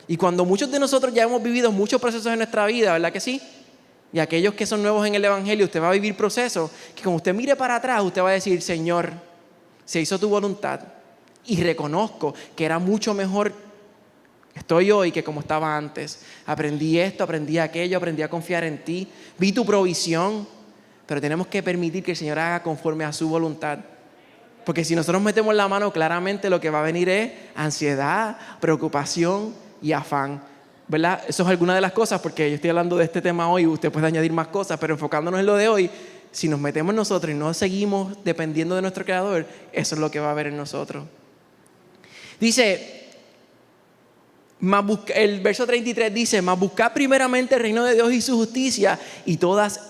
Y cuando muchos de nosotros ya hemos vivido muchos procesos en nuestra vida, ¿verdad que sí? Y aquellos que son nuevos en el Evangelio, usted va a vivir procesos que cuando usted mire para atrás, usted va a decir, Señor, se hizo tu voluntad. Y reconozco que era mucho mejor estoy hoy que como estaba antes. Aprendí esto, aprendí aquello, aprendí a confiar en ti. Vi tu provisión, pero tenemos que permitir que el Señor haga conforme a su voluntad. Porque si nosotros metemos la mano, claramente lo que va a venir es ansiedad, preocupación y afán, ¿verdad? Eso es alguna de las cosas, porque yo estoy hablando de este tema hoy, usted puede añadir más cosas, pero enfocándonos en lo de hoy, si nos metemos nosotros y no seguimos dependiendo de nuestro Creador, eso es lo que va a haber en nosotros. Dice, el verso 33 dice, mas buscad primeramente el reino de Dios y su justicia, y todas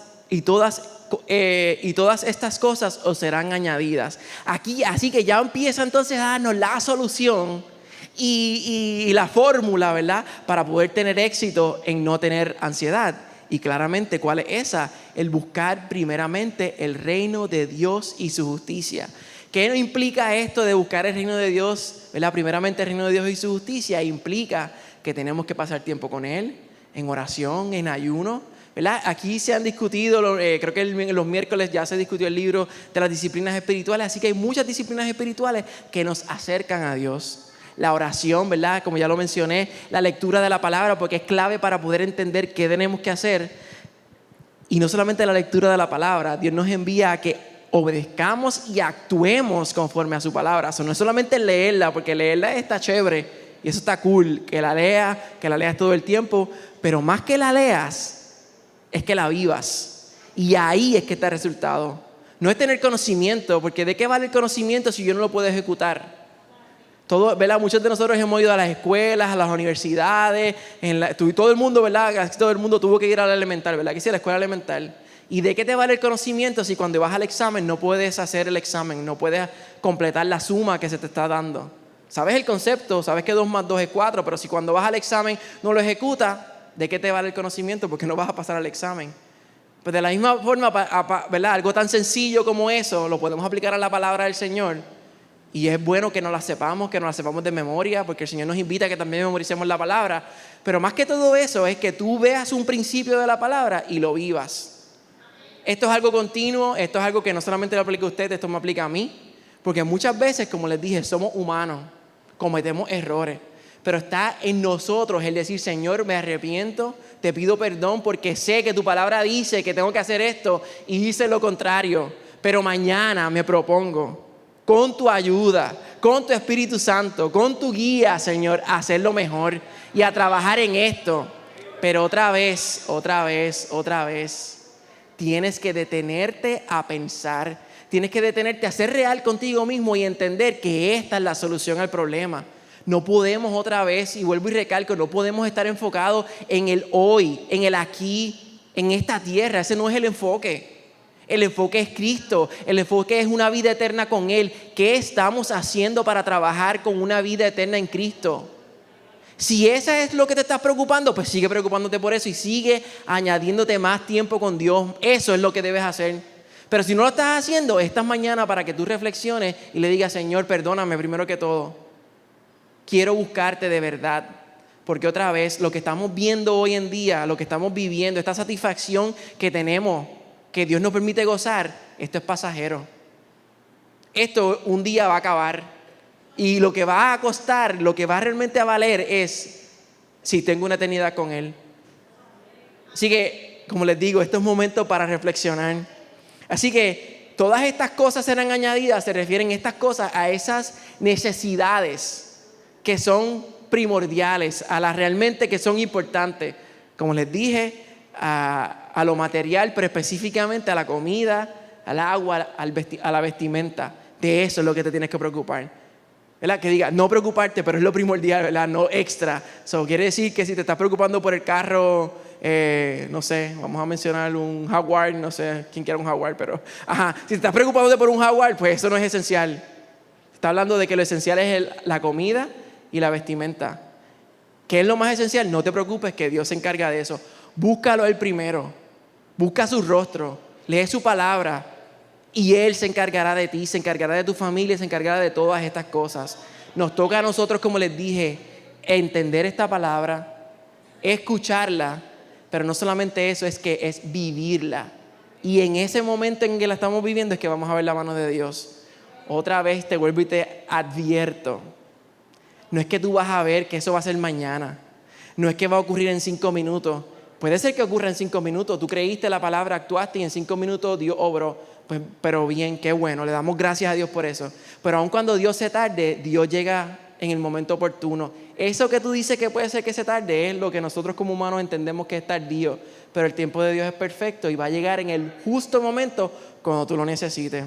estas cosas os serán añadidas. Aquí, así que ya empieza entonces a darnos la solución y la fórmula, ¿verdad? Para poder tener éxito en no tener ansiedad. Y claramente, ¿cuál es esa? El buscar primeramente el reino de Dios y su justicia. ¿Qué implica esto de buscar el reino de Dios? ¿Verdad? Primeramente el reino de Dios y su justicia implica que tenemos que pasar tiempo con Él, en oración, en ayuno, ¿verdad? Aquí se han discutido, creo que los miércoles ya se discutió el libro de las disciplinas espirituales, así que hay muchas disciplinas espirituales que nos acercan a Dios. La oración, ¿verdad? Como ya lo mencioné, la lectura de la palabra, porque es clave para poder entender qué tenemos que hacer. Y no solamente la lectura de la palabra, Dios nos envía a que obedezcamos y actuemos conforme a su palabra. Eso no es solamente leerla, porque leerla está chévere y eso está cool, que la leas todo el tiempo, pero más que la leas, es que la vivas. Y ahí es que está el resultado. No es tener conocimiento, porque ¿de qué vale el conocimiento si yo no lo puedo ejecutar? ¿Verdad? Muchos de nosotros hemos ido a las escuelas, a las universidades, todo el mundo, ¿verdad? Casi todo el mundo tuvo que ir a la elemental, ¿verdad? Que sí, a la escuela elemental. ¿Y de qué te vale el conocimiento si cuando vas al examen no puedes hacer el examen, no puedes completar la suma que se te está dando? Sabes el concepto, sabes que 2 más 2 es 4, pero si cuando vas al examen no lo ejecutas, ¿de qué te vale el conocimiento? Porque no vas a pasar al examen. Pues de la misma forma, ¿verdad? Algo tan sencillo como eso lo podemos aplicar a la palabra del Señor. Y es bueno que nos la sepamos de memoria, porque el Señor nos invita a que también memoricemos la palabra. Pero más que todo eso es que tú veas un principio de la palabra y lo vivas. esto es algo continuo, esto es algo que no solamente lo aplica a usted, esto me aplica a mí. Porque muchas veces, como les dije, somos humanos, cometemos errores. Pero está en nosotros el decir, Señor, me arrepiento, te pido perdón porque sé que tu palabra dice que tengo que hacer esto y hice lo contrario. Pero mañana me propongo, con tu ayuda, con tu Espíritu Santo, con tu guía, Señor, a hacerlo mejor y a trabajar en esto. Pero otra vez, tienes que detenerte a pensar, tienes que detenerte a ser real contigo mismo y entender que esta es la solución al problema. No podemos otra vez, y vuelvo y recalco, no podemos estar enfocados en el hoy, en el aquí, en esta tierra. Ese no es el enfoque. El enfoque es Cristo, el enfoque es una vida eterna con Él. ¿Qué estamos haciendo para trabajar con una vida eterna en Cristo? Si eso es lo que te estás preocupando, pues sigue preocupándote por eso y sigue añadiéndote más tiempo con Dios. Eso es lo que debes hacer. Pero si no lo estás haciendo, esta mañana para que tú reflexiones y le digas, Señor, perdóname primero que todo. Quiero buscarte de verdad. Porque otra vez, lo que estamos viendo hoy en día, lo que estamos viviendo, esta satisfacción que tenemos, que Dios nos permite gozar, esto es pasajero. Esto un día va a acabar. Y lo que va a costar, lo que va realmente a valer es si tengo una eternidad con Él. Así que, como les digo, esto es momento para reflexionar. Así que todas estas cosas serán añadidas, se refieren estas cosas a esas necesidades que son primordiales, a las realmente que son importantes. Como les dije, a lo material, pero específicamente a la comida, al agua, a la vestimenta. De eso es lo que te tienes que preocupar. ¿Verdad? Que diga, no preocuparte, pero es lo primordial, ¿verdad? No extra. So, quiere decir que si te estás preocupando por el carro, no sé, vamos a mencionar un Jaguar, no sé quién quiera un Jaguar, pero si te estás preocupando por un Jaguar, pues eso no es esencial. Está hablando de que lo esencial es la comida y la vestimenta. ¿Qué es lo más esencial? No te preocupes, que Dios se encarga de eso. Búscalo Él primero. Busca su rostro, lee su palabra. Y Él se encargará de ti, se encargará de tu familia, se encargará de todas estas cosas. Nos toca a nosotros, como les dije, entender esta palabra, escucharla, pero no solamente eso, es vivirla. Y en ese momento en que la estamos viviendo es que vamos a ver la mano de Dios. Otra vez te vuelvo y te advierto. No es que tú vas a ver que eso va a ser mañana. No es que va a ocurrir en 5 minutos. Puede ser que ocurra en 5 minutos. Tú creíste la palabra, actuaste y en 5 minutos Dios obró. Pues, pero bien, qué bueno, le damos gracias a Dios por eso. Pero aun cuando Dios se tarde, Dios llega en el momento oportuno. Eso que tú dices que puede ser que se tarde es lo que nosotros como humanos entendemos que es tardío. Pero el tiempo de Dios es perfecto y va a llegar en el justo momento cuando tú lo necesites.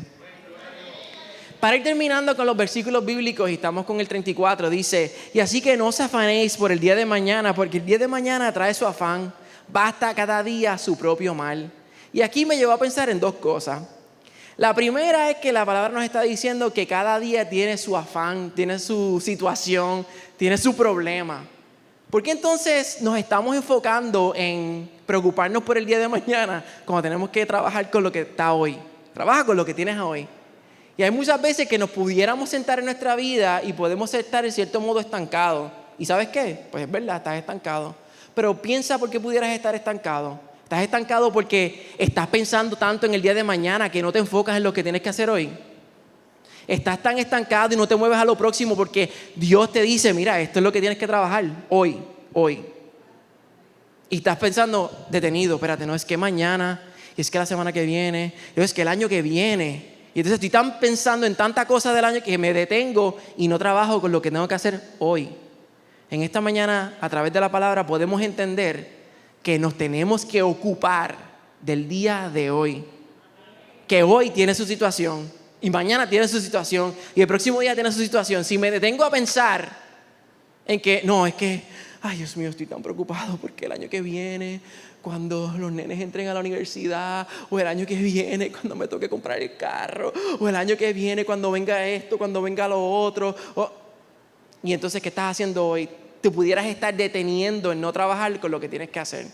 Para ir terminando con los versículos bíblicos, y estamos con el 34, dice, y así que no os afanéis por el día de mañana, porque el día de mañana trae su afán. Basta cada día su propio mal. Y aquí me llevó a pensar en 2 cosas. La primera es que la palabra nos está diciendo que cada día tiene su afán, tiene su situación, tiene su problema. ¿Por qué entonces nos estamos enfocando en preocuparnos por el día de mañana cuando tenemos que trabajar con lo que está hoy? Trabaja con lo que tienes hoy. Y hay muchas veces que nos pudiéramos sentar en nuestra vida y podemos estar en cierto modo estancados. ¿Y sabes qué? Pues es verdad, estás estancado. Pero piensa por qué pudieras estar estancado. Estás estancado porque estás pensando tanto en el día de mañana que no te enfocas en lo que tienes que hacer hoy. Estás tan estancado y no te mueves a lo próximo porque Dios te dice, mira, esto es lo que tienes que trabajar hoy. Y estás pensando, detenido, espérate, no es que mañana, y es que la semana que viene, y es que el año que viene. Y entonces estoy tan pensando en tanta cosa del año que me detengo y no trabajo con lo que tengo que hacer hoy. En esta mañana, a través de la palabra, podemos entender que nos tenemos que ocupar del día de hoy. Que hoy tiene su situación y mañana tiene su situación y el próximo día tiene su situación. Si me detengo a pensar en que, no, es que, ay Dios mío, estoy tan preocupado porque el año que viene, cuando los nenes entren a la universidad, o el año que viene cuando me toque comprar el carro, o el año que viene cuando venga esto, cuando venga lo otro. Y entonces, ¿qué estás haciendo hoy? Te pudieras estar deteniendo en no trabajar con lo que tienes que hacer.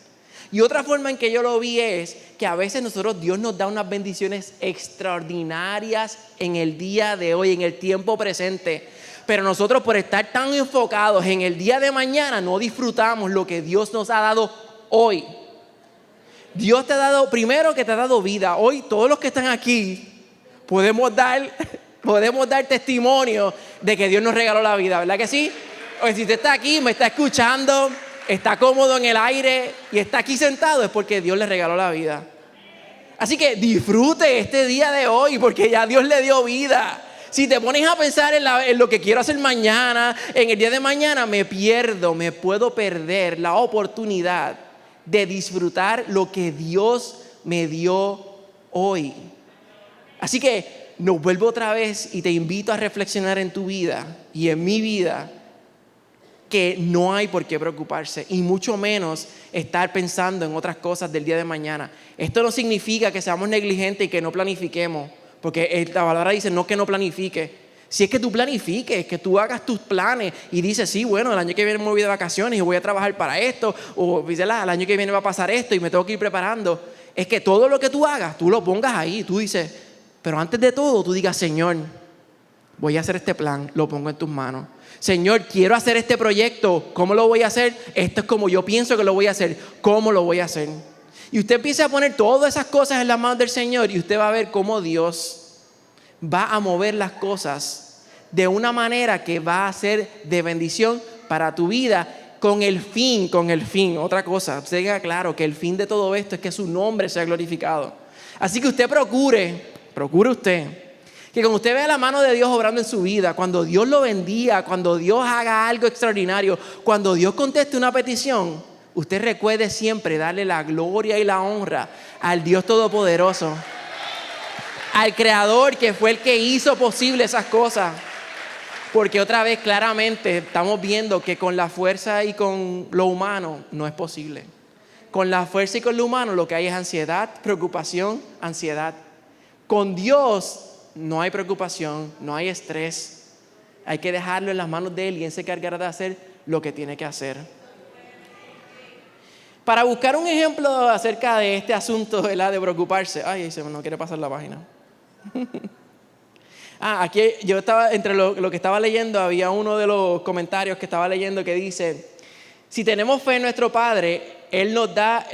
Y otra forma en que yo lo vi es que a veces Dios nos da unas bendiciones extraordinarias en el día de hoy, en el tiempo presente. Pero nosotros, por estar tan enfocados en el día de mañana, no disfrutamos lo que Dios nos ha dado hoy. Dios te ha dado, primero que te ha dado vida. Hoy todos los que están aquí podemos dar testimonio de que Dios nos regaló la vida, ¿verdad que sí? O si usted está aquí, me está escuchando, está cómodo en el aire y está aquí sentado, es porque Dios le regaló la vida. Así que disfrute este día de hoy porque ya Dios le dio vida. Si te pones a pensar en lo que quiero hacer mañana, en el día de mañana, me puedo perder la oportunidad de disfrutar lo que Dios me dio hoy. Así que nos vuelvo otra vez y te invito a reflexionar en tu vida y en mi vida que no hay por qué preocuparse y mucho menos estar pensando en otras cosas del día de mañana. Esto no significa que seamos negligentes y que no planifiquemos, porque la palabra dice no que no planifique. Si es que tú planifiques, que tú hagas tus planes y dices, sí, bueno, el año que viene me voy de vacaciones y voy a trabajar para esto, o el año que viene va a pasar esto y me tengo que ir preparando. Es que todo lo que tú hagas, tú lo pongas ahí, tú dices, pero antes de todo, tú digas, Señor, voy a hacer este plan, lo pongo en tus manos. Señor, quiero hacer este proyecto, ¿cómo lo voy a hacer? Esto es como yo pienso que lo voy a hacer, ¿cómo lo voy a hacer? Y usted empieza a poner todas esas cosas en las manos del Señor y usted va a ver cómo Dios va a mover las cosas de una manera que va a ser de bendición para tu vida con el fin. Otra cosa, tenga claro que el fin de todo esto es que su nombre sea glorificado. Así que usted procure usted, que cuando usted vea la mano de Dios obrando en su vida, cuando Dios lo bendiga, cuando Dios haga algo extraordinario, cuando Dios conteste una petición, usted recuerde siempre darle la gloria y la honra al Dios Todopoderoso, al Creador que fue el que hizo posible esas cosas. Porque otra vez claramente estamos viendo que con la fuerza y con lo humano no es posible. Con la fuerza y con lo humano lo que hay es ansiedad, preocupación, ansiedad. Con Dios no hay preocupación, no hay estrés. Hay que dejarlo en las manos de Él y Él se encargará de hacer lo que tiene que hacer. Para buscar un ejemplo acerca de este asunto de preocuparse. Ay, se me no quiere pasar la página. Aquí yo estaba, entre lo que estaba leyendo, había uno de los comentarios que estaba leyendo que dice, si tenemos fe en nuestro Padre, Él nos da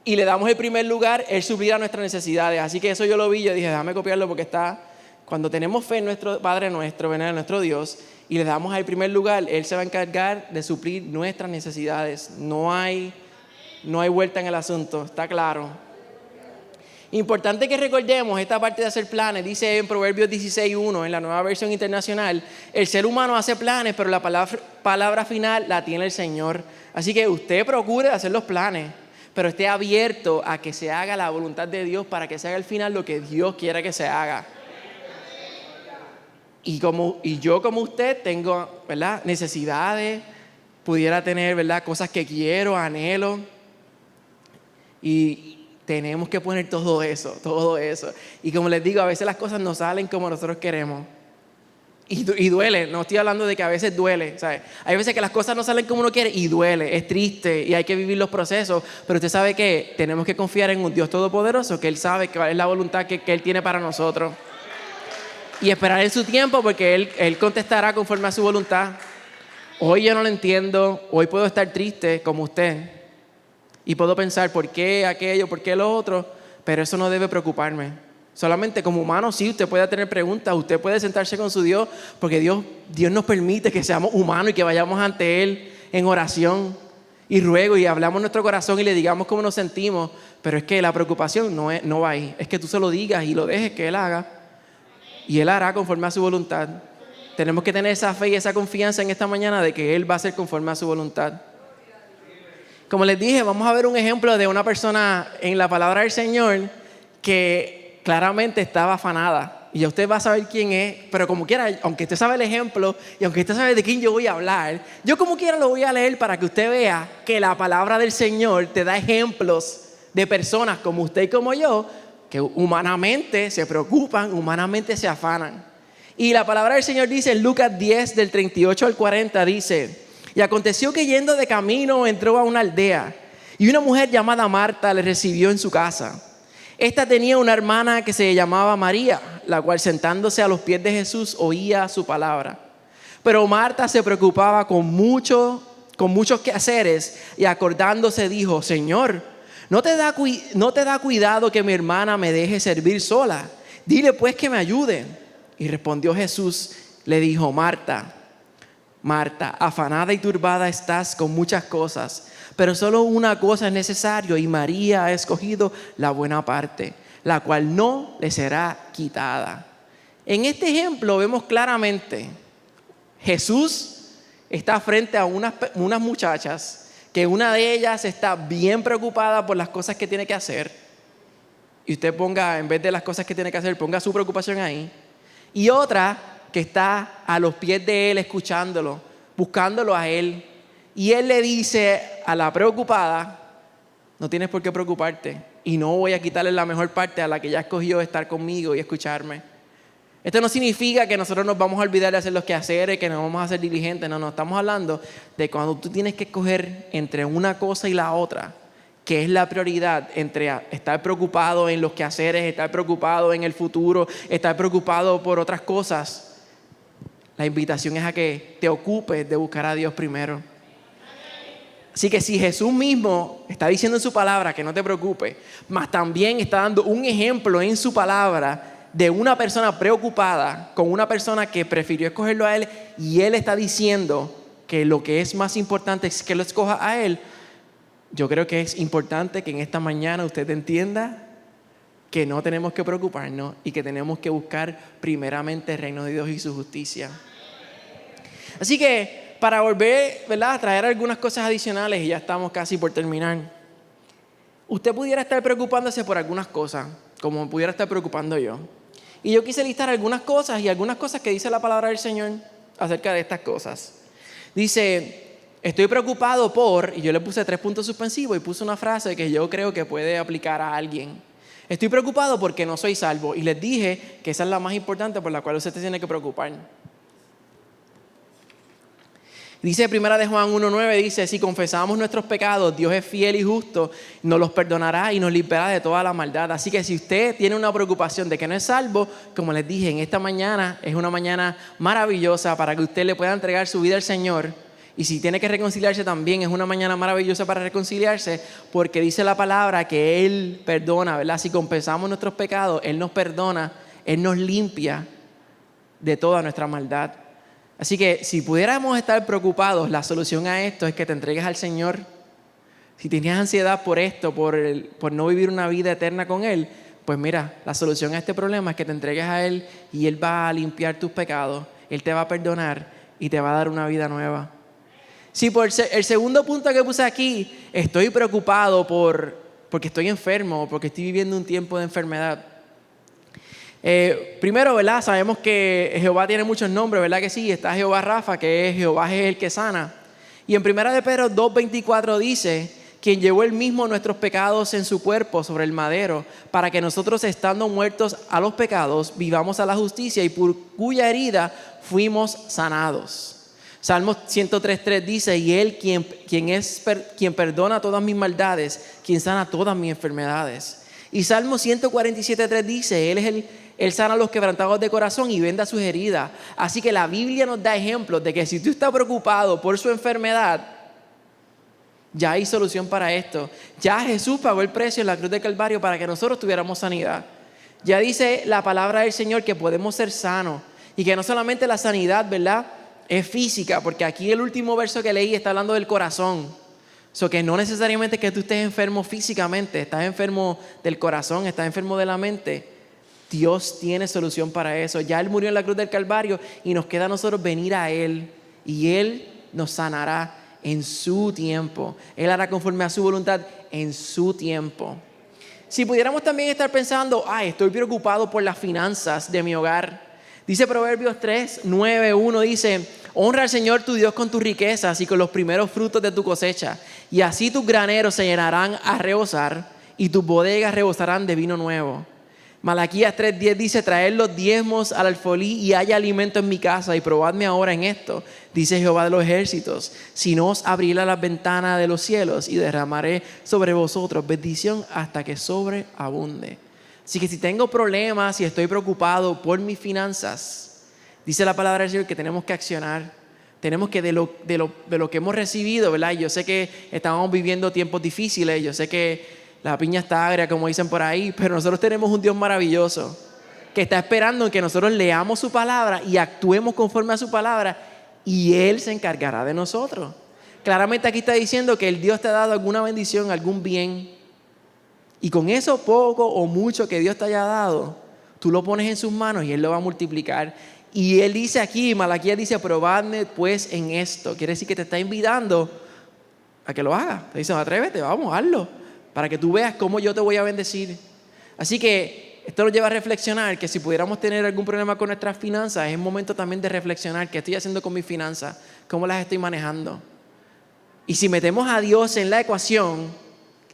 y le damos el primer lugar, Él suplirá nuestras necesidades. Así que eso yo lo vi, yo dije, déjame copiarlo porque cuando tenemos fe en nuestro Padre nuestro, en nuestro Dios, y le damos el primer lugar, Él se va a encargar de suplir nuestras necesidades. No hay vuelta en el asunto, está claro. Importante que recordemos esta parte de hacer planes. Dice en Proverbios 16:1 en la Nueva Versión Internacional, el ser humano hace planes, pero la palabra final la tiene el Señor. Así que usted procure hacer los planes, pero esté abierto a que se haga la voluntad de Dios para que se haga al final lo que Dios quiera que se haga. Y yo como usted tengo, ¿verdad?, necesidades, pudiera tener, ¿verdad?, cosas que quiero, anhelo, y tenemos que poner todo eso. Y como les digo, a veces las cosas no salen como nosotros queremos. Y duele, no estoy hablando de que a veces duele, ¿sabes? Hay veces que las cosas no salen como uno quiere y duele, es triste y hay que vivir los procesos. Pero usted sabe que tenemos que confiar en un Dios todopoderoso, que Él sabe cuál es la voluntad que Él tiene para nosotros. Y esperar en su tiempo porque Él contestará conforme a su voluntad. Hoy yo no lo entiendo, hoy puedo estar triste como usted. Y puedo pensar, ¿por qué aquello? ¿Por qué lo otro? Pero eso no debe preocuparme. Solamente como humano, sí, usted puede tener preguntas. Usted puede sentarse con su Dios, porque Dios nos permite que seamos humanos y que vayamos ante Él en oración y ruego y hablamos nuestro corazón y le digamos cómo nos sentimos. Pero es que la preocupación no va ahí. Es que tú se lo digas y lo dejes que Él haga. Y Él hará conforme a su voluntad. Tenemos que tener esa fe y esa confianza en esta mañana de que Él va a hacer conforme a su voluntad. Como les dije, vamos a ver un ejemplo de una persona en la palabra del Señor que claramente estaba afanada. Y ya usted va a saber quién es, pero como quiera, aunque usted sabe el ejemplo y aunque usted sabe de quién yo voy a hablar, yo como quiera lo voy a leer para que usted vea que la palabra del Señor te da ejemplos de personas como usted y como yo, que humanamente se preocupan, humanamente se afanan. Y la palabra del Señor dice en Lucas 10, del 38 al 40, dice: y aconteció que yendo de camino entró a una aldea y una mujer llamada Marta le recibió en su casa. Esta tenía una hermana que se llamaba María, la cual sentándose a los pies de Jesús oía su palabra. Pero Marta se preocupaba con muchos quehaceres y acordándose dijo: Señor, ¿No te da cuidado que mi hermana me deje servir sola? Dile pues que me ayude. Y respondió Jesús, le dijo: Marta, Marta, afanada y turbada estás con muchas cosas, pero solo una cosa es necesario, y María ha escogido la buena parte, la cual no le será quitada. En este ejemplo vemos claramente, Jesús está frente a unas muchachas, que una de ellas está bien preocupada por las cosas que tiene que hacer. Y usted ponga, en vez de las cosas que tiene que hacer, ponga su preocupación ahí. Y otra que está a los pies de él, escuchándolo, buscándolo a él. Y él le dice a la preocupada: no tienes por qué preocuparte, y no voy a quitarle la mejor parte a la que ya escogió estar conmigo y escucharme. Esto no significa que nosotros nos vamos a olvidar de hacer los quehaceres, que nos vamos a hacer diligentes. No, estamos hablando de cuando tú tienes que escoger entre una cosa y la otra, que es la prioridad entre estar preocupado en los quehaceres, estar preocupado en el futuro, estar preocupado por otras cosas. La invitación es a que te ocupes de buscar a Dios primero. Así que si Jesús mismo está diciendo en su palabra que no te preocupes, mas también está dando un ejemplo en su palabra de una persona preocupada con una persona que prefirió escogerlo a él, y él está diciendo que lo que es más importante es que lo escoja a él. Yo creo que es importante que en esta mañana usted entienda que no tenemos que preocuparnos y que tenemos que buscar primeramente el reino de Dios y su justicia. Así que para volver, ¿verdad?, a traer algunas cosas adicionales, y ya estamos casi por terminar. Usted pudiera estar preocupándose por algunas cosas, como pudiera estar preocupando yo. Y yo quise listar algunas cosas que dice la palabra del Señor acerca de estas cosas. Dice: estoy preocupado por, y yo le puse 3 puntos suspensivos y puse una frase que yo creo que puede aplicar a alguien. Estoy preocupado porque no soy salvo. Y les dije que esa es la más importante por la cual usted se tiene que preocupar. Dice 1 de Juan 1:9, dice: si confesamos nuestros pecados, Dios es fiel y justo, nos los perdonará y nos limpiará de toda la maldad. Así que si usted tiene una preocupación de que no es salvo, como les dije, en esta mañana es una mañana maravillosa para que usted le pueda entregar su vida al Señor. Y si tiene que reconciliarse también, es una mañana maravillosa para reconciliarse, porque dice la palabra que Él perdona, ¿verdad? Si confesamos nuestros pecados, Él nos perdona, Él nos limpia de toda nuestra maldad. Así que si pudiéramos estar preocupados, la solución a esto es que te entregues al Señor. Si tenías ansiedad por esto, por no vivir una vida eterna con Él, pues mira, la solución a este problema es que te entregues a Él, y Él va a limpiar tus pecados, Él te va a perdonar y te va a dar una vida nueva. Sí, por el segundo punto que puse aquí, estoy preocupado porque estoy enfermo, porque estoy viviendo un tiempo de enfermedad. Primero, ¿verdad?, sabemos que Jehová tiene muchos nombres, ¿verdad que sí? Está Jehová Rafa, que es Jehová es el que sana. Y en 1 de Pedro 2:24 dice: quien llevó él mismo nuestros pecados en su cuerpo sobre el madero, para que nosotros, estando muertos a los pecados, vivamos a la justicia, y por cuya herida fuimos sanados. Salmos 103:3 dice: y Él quien perdona todas mis maldades, quien sana todas mis enfermedades. Y Salmo 147:3 dice: Él sana a los quebrantados de corazón y venda sus heridas. Así que la Biblia nos da ejemplos de que si tú estás preocupado por su enfermedad, ya hay solución para esto. Ya Jesús pagó el precio en la cruz de Calvario para que nosotros tuviéramos sanidad. Ya dice la palabra del Señor que podemos ser sanos, y que no solamente la sanidad, ¿verdad?, es física, porque aquí el último verso que leí está hablando del corazón. Que no necesariamente que tú estés enfermo físicamente, estás enfermo del corazón, estás enfermo de la mente. Dios tiene solución para eso. Ya Él murió en la cruz del Calvario, y nos queda a nosotros venir a Él, y Él nos sanará en su tiempo. Él hará conforme a su voluntad en su tiempo. Si pudiéramos también estar pensando: estoy preocupado por las finanzas de mi hogar. Dice Proverbios 3:9:1, dice: honra al Señor tu Dios con tus riquezas y con los primeros frutos de tu cosecha, y así tus graneros se llenarán a rebosar, y tus bodegas rebosarán de vino nuevo. Malaquías 3:10 dice: traed los diezmos al alfolí, y haya alimento en mi casa, y probadme ahora en esto, dice Jehová de los ejércitos, si no os abriré las ventanas de los cielos, y derramaré sobre vosotros bendición hasta que sobreabunde. Así que si tengo problemas, si estoy preocupado por mis finanzas, dice la palabra del Señor que tenemos que accionar. Tenemos que de lo que hemos recibido, ¿verdad? Yo sé que estamos viviendo tiempos difíciles, yo sé que la piña está agria, como dicen por ahí, pero nosotros tenemos un Dios maravilloso que está esperando que nosotros leamos su palabra y actuemos conforme a su palabra y Él se encargará de nosotros. Claramente aquí está diciendo que el Dios te ha dado alguna bendición, algún bien, y con eso poco o mucho que Dios te haya dado, tú lo pones en sus manos y Él lo va a multiplicar. Y Él dice aquí, Malaquías dice, probadme pues en esto. Quiere decir que te está invitando a que lo hagas. Te dice, atrévete, vamos, hazlo, para que tú veas cómo yo te voy a bendecir. Así que esto nos lleva a reflexionar que si pudiéramos tener algún problema con nuestras finanzas, es el momento también de reflexionar qué estoy haciendo con mis finanzas, cómo las estoy manejando. Y si metemos a Dios en la ecuación,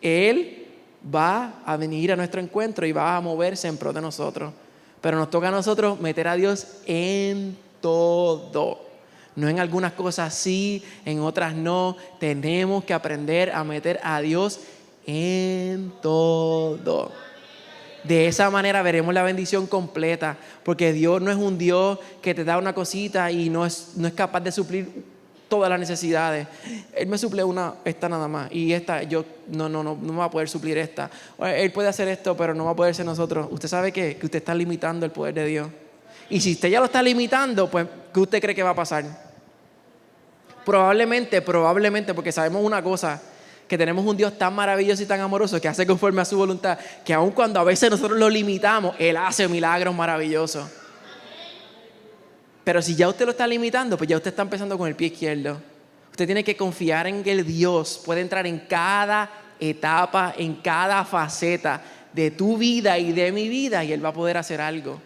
Él va a venir a nuestro encuentro y va a moverse en pro de nosotros. Pero nos toca a nosotros meter a Dios en todo. No en algunas cosas sí, en otras no. Tenemos que aprender a meter a Dios en todo. De esa manera veremos la bendición completa, porque Dios no es un Dios que te da una cosita y no es capaz de suplir todas las necesidades. Él me suple esta nada más, y esta yo no me va a poder suplir esta. Él puede hacer esto, pero no va a poder ser nosotros. Usted sabe que usted está limitando el poder de Dios. Y si usted ya lo está limitando, pues ¿qué usted cree que va a pasar? Probablemente, porque sabemos una cosa, que tenemos un Dios tan maravilloso y tan amoroso que hace conforme a su voluntad, que aun cuando a veces nosotros lo limitamos, Él hace milagros maravillosos. Pero si ya usted lo está limitando, pues ya usted está empezando con el pie izquierdo. Usted tiene que confiar en que el Dios puede entrar en cada etapa, en cada faceta de tu vida y de mi vida, y Él va a poder hacer algo.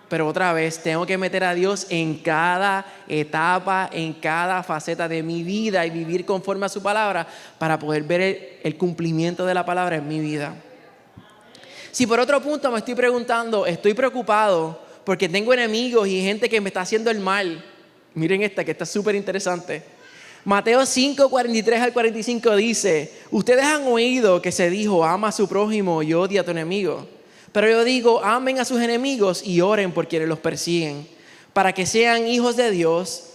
Pero otra vez, tengo que meter a Dios en cada etapa, en cada faceta de mi vida y vivir conforme a su palabra para poder ver el cumplimiento de la palabra en mi vida. Si por otro punto me estoy preguntando, estoy preocupado porque tengo enemigos y gente que me está haciendo el mal. Miren esta, que está súper interesante. Mateo 5, 43 al 45 dice, ustedes han oído que se dijo, ama a su prójimo y odia a tu enemigo. Pero yo digo, amen a sus enemigos y oren por quienes los persiguen, para que sean hijos de Dios,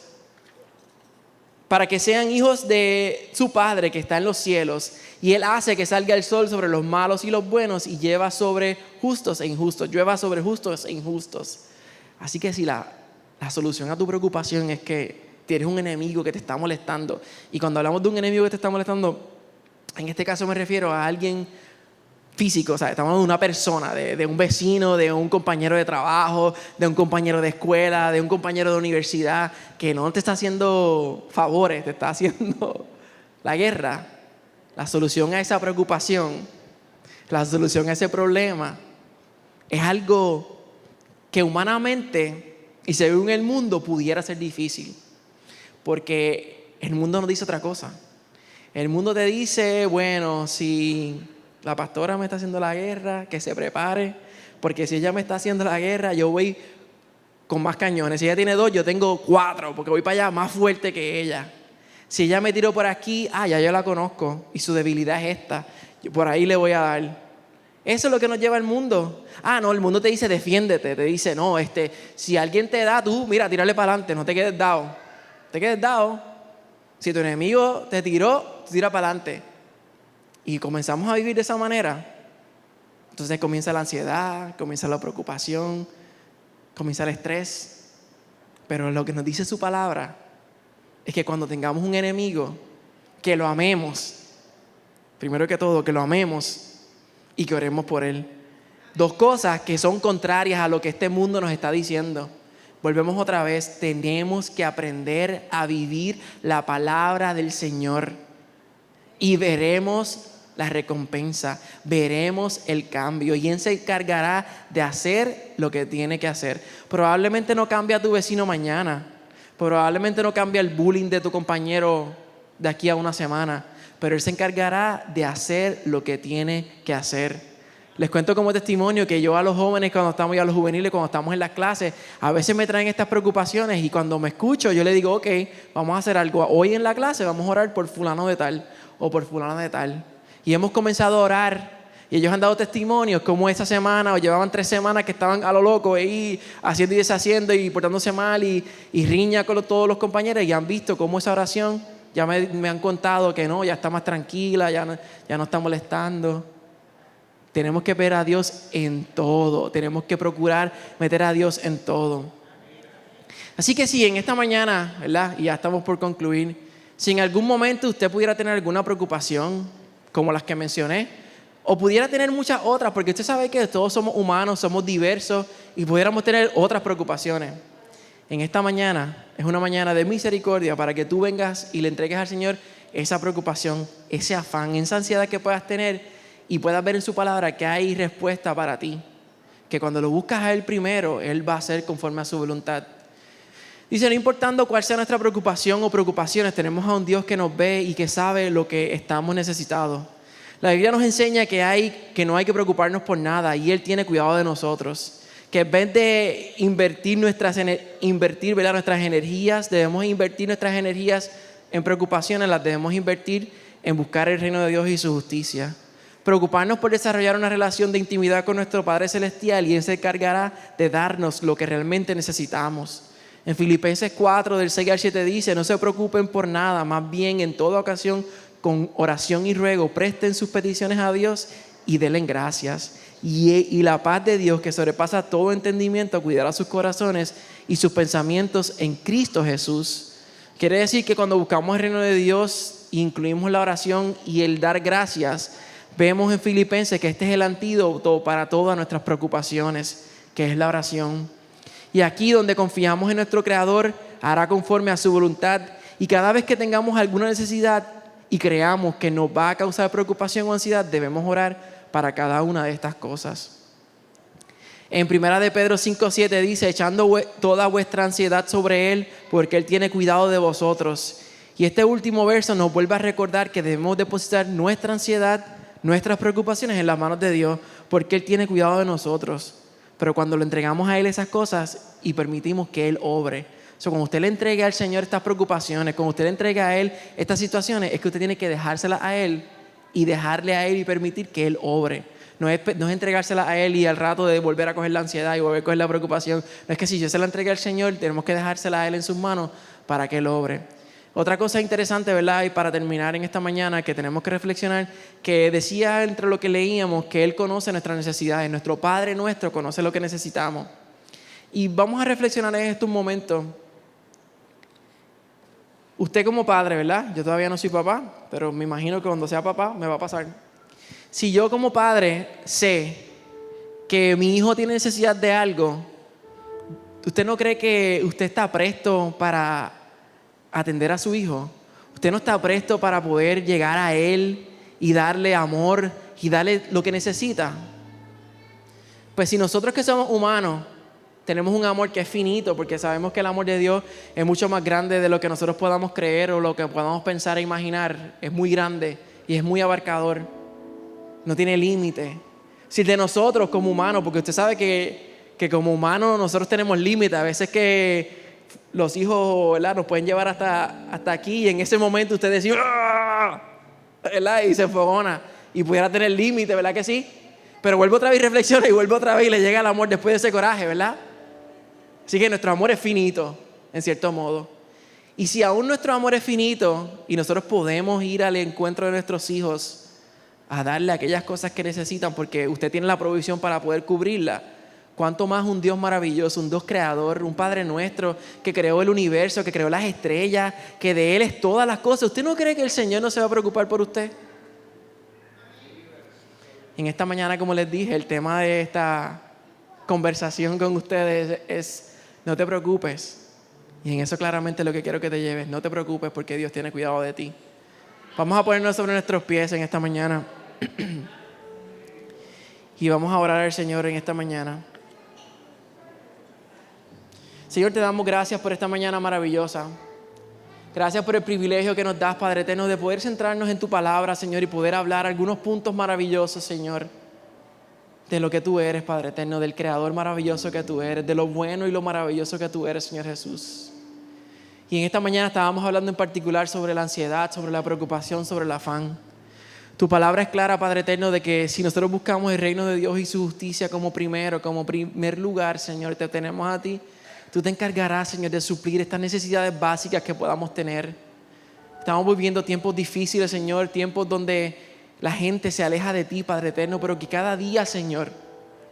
para que sean hijos de su Padre que está en los cielos. Y Él hace que salga el sol sobre los malos y los buenos y llueva sobre justos e injustos. Así que si la solución a tu preocupación es que tienes un enemigo que te está molestando, y cuando hablamos de un enemigo que te está molestando, en este caso me refiero a alguien físico, o sea, estamos hablando de una persona, de un vecino, de un compañero de trabajo, de un compañero de escuela, de un compañero de universidad, que no te está haciendo favores, te está haciendo la guerra. La solución a esa preocupación, la solución a ese problema, es algo que humanamente y según el mundo pudiera ser difícil, porque el mundo nos dice otra cosa. El mundo te dice, bueno, si la pastora me está haciendo la guerra, que se prepare, porque si ella me está haciendo la guerra, yo voy con más cañones. Si ella tiene 2, yo tengo 4, porque voy para allá más fuerte que ella. Si ella me tiró por aquí, ya yo la conozco y su debilidad es esta, por ahí le voy a dar. Eso es lo que nos lleva al mundo. No, el mundo te dice defiéndete, te dice no, si alguien te da, tú mira, tírale para adelante, no te quedes dado. Si tu enemigo te tiró, tira para adelante. Y comenzamos a vivir de esa manera. Entonces comienza la ansiedad, comienza la preocupación, comienza el estrés. Pero lo que nos dice su palabra es que cuando tengamos un enemigo, que lo amemos. Primero que todo, que lo amemos y que oremos por él. 2 cosas que son contrarias a lo que este mundo nos está diciendo. Volvemos otra vez, tenemos que aprender a vivir la palabra del Señor y veremos la recompensa, veremos el cambio y Él se encargará de hacer lo que tiene que hacer. Probablemente no cambie a tu vecino mañana, probablemente no cambie el bullying de tu compañero de aquí a una semana, pero Él se encargará de hacer lo que tiene que hacer. Les cuento como testimonio que yo a los jóvenes cuando estamos, y a los juveniles cuando estamos en las clases, a veces me traen estas preocupaciones y cuando me escucho yo le digo, ok, vamos a hacer algo. Hoy en la clase vamos a orar por fulano de tal o por fulano de tal. Y hemos comenzado a orar y ellos han dado testimonios como esa semana o llevaban 3 semanas que estaban a lo loco ahí haciendo y deshaciendo y portándose mal y riña con todos los compañeros, y han visto cómo esa oración ya me han contado que no, ya está más tranquila, ya no está molestando. Tenemos que ver a Dios en todo. Tenemos que procurar meter a Dios en todo. Así que si en esta mañana, ¿verdad? Y ya estamos por concluir. Si en algún momento usted pudiera tener alguna preocupación, como las que mencioné, o pudiera tener muchas otras, porque usted sabe que todos somos humanos, somos diversos y pudiéramos tener otras preocupaciones. En esta mañana es una mañana de misericordia para que tú vengas y le entregues al Señor esa preocupación, ese afán, esa ansiedad que puedas tener y puedas ver en su palabra que hay respuesta para ti. Que cuando lo buscas a Él primero, Él va a hacer conforme a su voluntad. Dice, no importando cuál sea nuestra preocupación o preocupaciones, tenemos a un Dios que nos ve y que sabe lo que estamos necesitados. La Biblia nos enseña que no hay que preocuparnos por nada y Él tiene cuidado de nosotros. Que en vez de invertir nuestras energías, debemos invertir nuestras energías en preocupaciones, las debemos invertir en buscar el reino de Dios y su justicia. Preocuparnos por desarrollar una relación de intimidad con nuestro Padre Celestial y Él se encargará de darnos lo que realmente necesitamos. En Filipenses 4, del 6 al 7 dice, no se preocupen por nada, más bien en toda ocasión, con oración y ruego, presten sus peticiones a Dios y denle gracias. Y la paz de Dios, que sobrepasa todo entendimiento, cuidará sus corazones y sus pensamientos en Cristo Jesús. Quiere decir que cuando buscamos el reino de Dios, incluimos la oración y el dar gracias, vemos en Filipenses que este es el antídoto para todas nuestras preocupaciones, que es la oración. Y aquí donde confiamos en nuestro Creador, hará conforme a su voluntad. Y cada vez que tengamos alguna necesidad y creamos que nos va a causar preocupación o ansiedad, debemos orar para cada una de estas cosas. En 1 de Pedro 5:7 dice, echando toda vuestra ansiedad sobre Él, porque Él tiene cuidado de vosotros. Y este último verso nos vuelve a recordar que debemos depositar nuestra ansiedad, nuestras preocupaciones en las manos de Dios, porque Él tiene cuidado de nosotros. Pero cuando le entregamos a Él esas cosas y permitimos que Él obre. Cuando usted le entregue al Señor estas preocupaciones, cuando usted le entregue a Él estas situaciones, es que usted tiene que dejárselas a Él y dejarle a Él y permitir que Él obre. No es entregárselas a Él y al rato de volver a coger la ansiedad y volver a coger la preocupación. No es que si yo se la entregué al Señor, tenemos que dejársela a Él en sus manos para que Él obre. Otra cosa interesante, ¿verdad? Y para terminar en esta mañana, que tenemos que reflexionar, que decía entre lo que leíamos, que Él conoce nuestras necesidades. Nuestro Padre nuestro conoce lo que necesitamos. Y vamos a reflexionar en estos momentos. Usted como padre, ¿verdad? Yo todavía no soy papá, pero me imagino que cuando sea papá me va a pasar. Si yo como padre sé que mi hijo tiene necesidad de algo, ¿usted no cree que usted está presto para atender a su hijo? ¿Usted no está presto para poder llegar a él y darle amor y darle lo que necesita? Pues si nosotros que somos humanos tenemos un amor que es finito, porque sabemos que el amor de Dios es mucho más grande de lo que nosotros podamos creer o lo que podamos pensar e imaginar. Es muy grande y es muy abarcador. No tiene límite. Si de nosotros como humanos, porque usted sabe que como humanos nosotros tenemos límites. A veces que los hijos, ¿verdad?, nos pueden llevar hasta aquí y en ese momento usted decide, ¿verdad?, y se enfogona y pudiera tener límite, ¿verdad que sí? Pero vuelve otra vez y reflexiona y vuelve otra vez y le llega el amor después de ese coraje, ¿verdad? Así que nuestro amor es finito, en cierto modo. Y si aún nuestro amor es finito y nosotros podemos ir al encuentro de nuestros hijos a darle aquellas cosas que necesitan porque usted tiene la provisión para poder cubrirla, ¿cuánto más un Dios maravilloso, un Dios creador, un Padre nuestro que creó el universo, que creó las estrellas, que de Él es todas las cosas? ¿Usted no cree que el Señor no se va a preocupar por usted? En esta mañana, como les dije, el tema de esta conversación con ustedes es no te preocupes. Y en eso claramente lo que quiero que te lleves. No te preocupes porque Dios tiene cuidado de ti. Vamos a ponernos sobre nuestros pies en esta mañana. Y vamos a orar al Señor en esta mañana. Señor, te damos gracias por esta mañana maravillosa. Gracias por el privilegio que nos das, Padre eterno, de poder centrarnos en tu palabra, Señor, y poder hablar algunos puntos maravillosos, Señor, de lo que tú eres, Padre eterno, del creador maravilloso que tú eres, de lo bueno y lo maravilloso que tú eres, Señor Jesús. Y en esta mañana estábamos hablando en particular sobre la ansiedad, sobre la preocupación, sobre el afán. Tu palabra es clara, Padre eterno, de que si nosotros buscamos el reino de Dios y su justicia como primer lugar, Señor, te tenemos a ti. Tú te encargarás, Señor, de suplir estas necesidades básicas que podamos tener. Estamos viviendo tiempos difíciles, Señor, tiempos donde la gente se aleja de ti, Padre eterno, pero que cada día, Señor,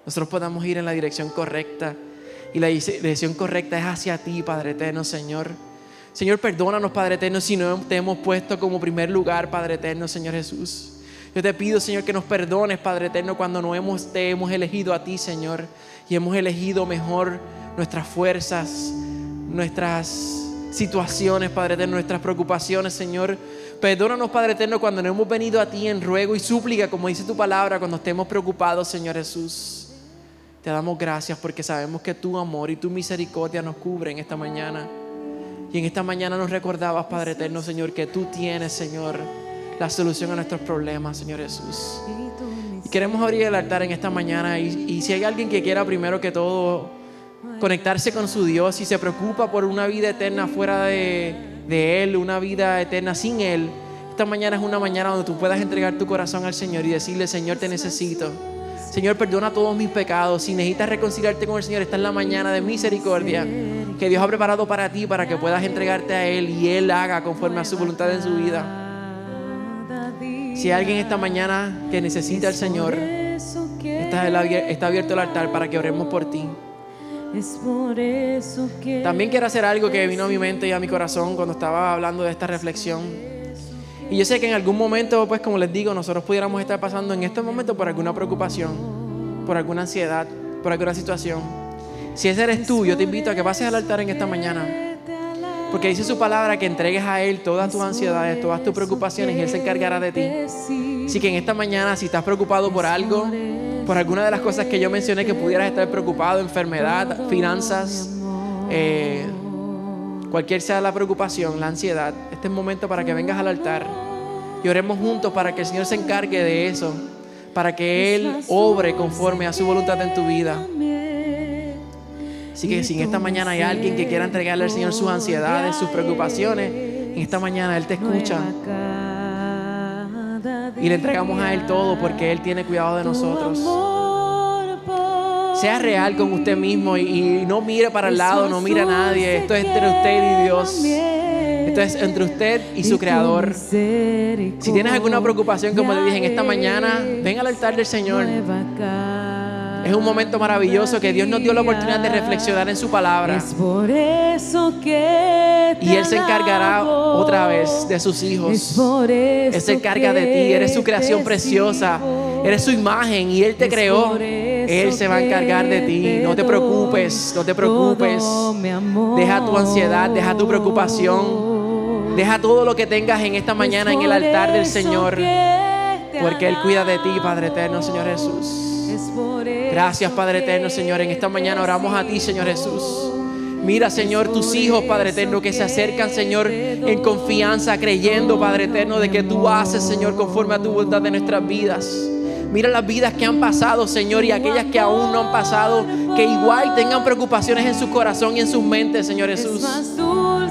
nosotros podamos ir en la dirección correcta. Y la dirección correcta es hacia ti, Padre eterno, Señor. Señor, perdónanos, Padre eterno, si no te hemos puesto como primer lugar, Padre eterno, Señor Jesús. Yo te pido, Señor, que nos perdones, Padre eterno, cuando te hemos elegido a ti, Señor, y hemos elegido mejor nuestras fuerzas, nuestras situaciones, Padre eterno, nuestras preocupaciones, Señor. Perdónanos, Padre eterno, cuando no hemos venido a ti en ruego y súplica, como dice tu palabra, cuando estemos preocupados, Señor Jesús. Te damos gracias porque sabemos que tu amor y tu misericordia nos cubren esta mañana. Y en esta mañana nos recordabas, Padre eterno, Señor, que tú tienes, Señor, la solución a nuestros problemas, Señor Jesús. Y queremos abrir el altar en esta mañana. Y si hay alguien que quiera primero que todo conectarse con su Dios y se preocupa por una vida eterna fuera de Él, una vida eterna sin Él, esta mañana es una mañana donde tú puedas entregar tu corazón al Señor y decirle: Señor, te necesito. Señor, perdona todos mis pecados. Si necesitas reconciliarte con el Señor, esta es la mañana de misericordia que Dios ha preparado para ti, para que puedas entregarte a Él y Él haga conforme a su voluntad en su vida. Si hay alguien esta mañana que necesita al Señor, está abierto el altar para que oremos por ti. También quiero hacer algo que vino a mi mente y a mi corazón cuando estaba hablando de esta reflexión. Y yo sé que en algún momento, pues como les digo, nosotros pudiéramos estar pasando en este momento por alguna preocupación, por alguna ansiedad, por alguna situación. Si ese eres tú, yo te invito a que pases al altar en esta mañana. Porque dice su palabra que entregues a Él todas tus ansiedades, todas tus preocupaciones y Él se encargará de ti. Así que en esta mañana, si estás preocupado por algo, por alguna de las cosas que yo mencioné que pudieras estar preocupado, enfermedad, finanzas, cualquier sea la preocupación, la ansiedad, este es el momento para que vengas al altar y oremos juntos para que el Señor se encargue de eso, para que Él obre conforme a su voluntad en tu vida. Así que si en esta mañana hay alguien que quiera entregarle al Señor sus ansiedades, sus preocupaciones, en esta mañana Él te escucha y le entregamos a Él todo porque Él tiene cuidado de nosotros. Sea real con usted mismo y no mire para el lado, no mire a nadie. Esto es entre usted y Dios. Esto es entre usted y su Creador. Si tienes alguna preocupación, como le dije en esta mañana, ven al altar del Señor. Es un momento maravilloso que Dios nos dio la oportunidad de reflexionar en su palabra. Y Él se encargará otra vez de sus hijos. Él se encarga de ti. Eres su creación preciosa. Eres su imagen y Él te creó. Él se va a encargar de ti. No te preocupes, no te preocupes. Deja tu ansiedad, deja tu preocupación. Deja todo lo que tengas en esta mañana en el altar del Señor. Porque Él cuida de ti, Padre eterno, Señor Jesús. Gracias, Padre eterno, Señor. En esta mañana oramos a ti, Señor Jesús. Mira, Señor, tus hijos, Padre eterno, que se acercan, Señor, en confianza, creyendo, Padre eterno, de que tú haces, Señor, conforme a tu voluntad de nuestras vidas. Mira las vidas que han pasado, Señor, y aquellas que aún no han pasado, que igual tengan preocupaciones en su corazón y en sus mentes, Señor Jesús.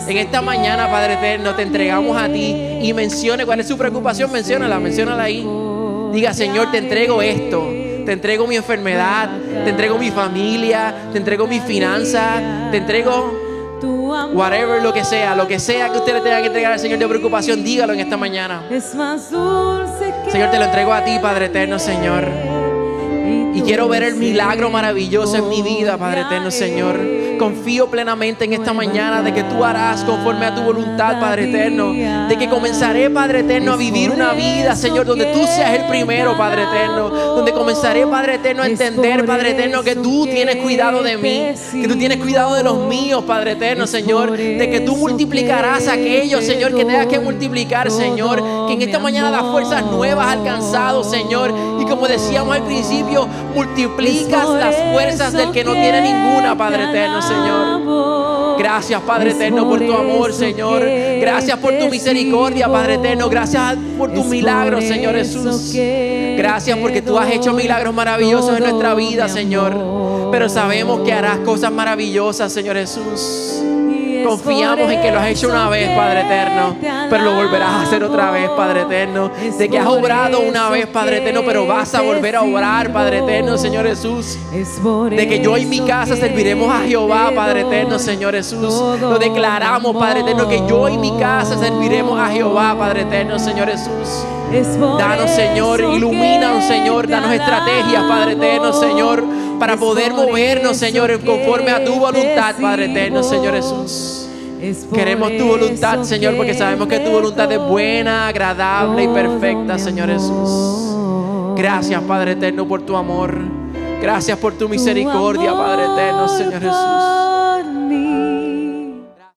En esta mañana, Padre eterno, te entregamos a ti y mencione cuál es su preocupación. Menciónala ahí. Diga: Señor, te entrego esto. Te entrego mi enfermedad, te entrego mi familia, te entrego mis finanzas, te entrego whatever, lo que sea que usted le tenga que entregar al Señor de preocupación, dígalo en esta mañana. Señor, te lo entrego a ti, Padre eterno, Señor. Y quiero ver el milagro maravilloso en mi vida, Padre eterno, Señor. Confío plenamente en esta mañana de que tú harás conforme a tu voluntad, Padre eterno. De que comenzaré, Padre eterno, a vivir una vida, Señor, donde tú seas el primero, Padre eterno. Donde comenzaré, Padre eterno, a entender, Padre eterno, que tú tienes cuidado de mí. Que tú tienes cuidado de los míos, Padre eterno, Señor. De que tú multiplicarás aquello, Señor, que tengas que multiplicar, Señor. Que en esta mañana las fuerzas nuevas has alcanzado, Señor. Y como decíamos al principio, multiplicas las fuerzas del que no tiene ninguna, Padre eterno, Señor. Gracias, Padre eterno, por tu amor, Señor. Gracias por tu misericordia, Padre eterno. Gracias por tus milagros, Señor Jesús. Gracias porque tú has hecho milagros maravillosos en nuestra vida, Señor. Pero sabemos que harás cosas maravillosas, Señor Jesús. Confiamos en que lo has hecho una vez, Padre eterno, pero lo volverás a hacer otra vez, Padre eterno. De que has obrado una vez, Padre eterno, pero vas a volver a obrar, Padre eterno, Señor Jesús. De que yo y mi casa serviremos a Jehová, Padre eterno, Señor Jesús. Lo declaramos, Padre eterno, que yo y mi casa serviremos a Jehová, Padre eterno, Señor Jesús. Danos, Señor, ilumínanos, Señor, danos estrategias, Padre eterno, Señor, para poder movernos, Señor, conforme a tu voluntad, Padre eterno, Señor Jesús. Queremos tu voluntad, Señor, porque sabemos que tu voluntad es buena, agradable y perfecta, Señor Jesús. Gracias, Padre eterno, por tu amor. Gracias por tu misericordia, Padre eterno, Señor Jesús.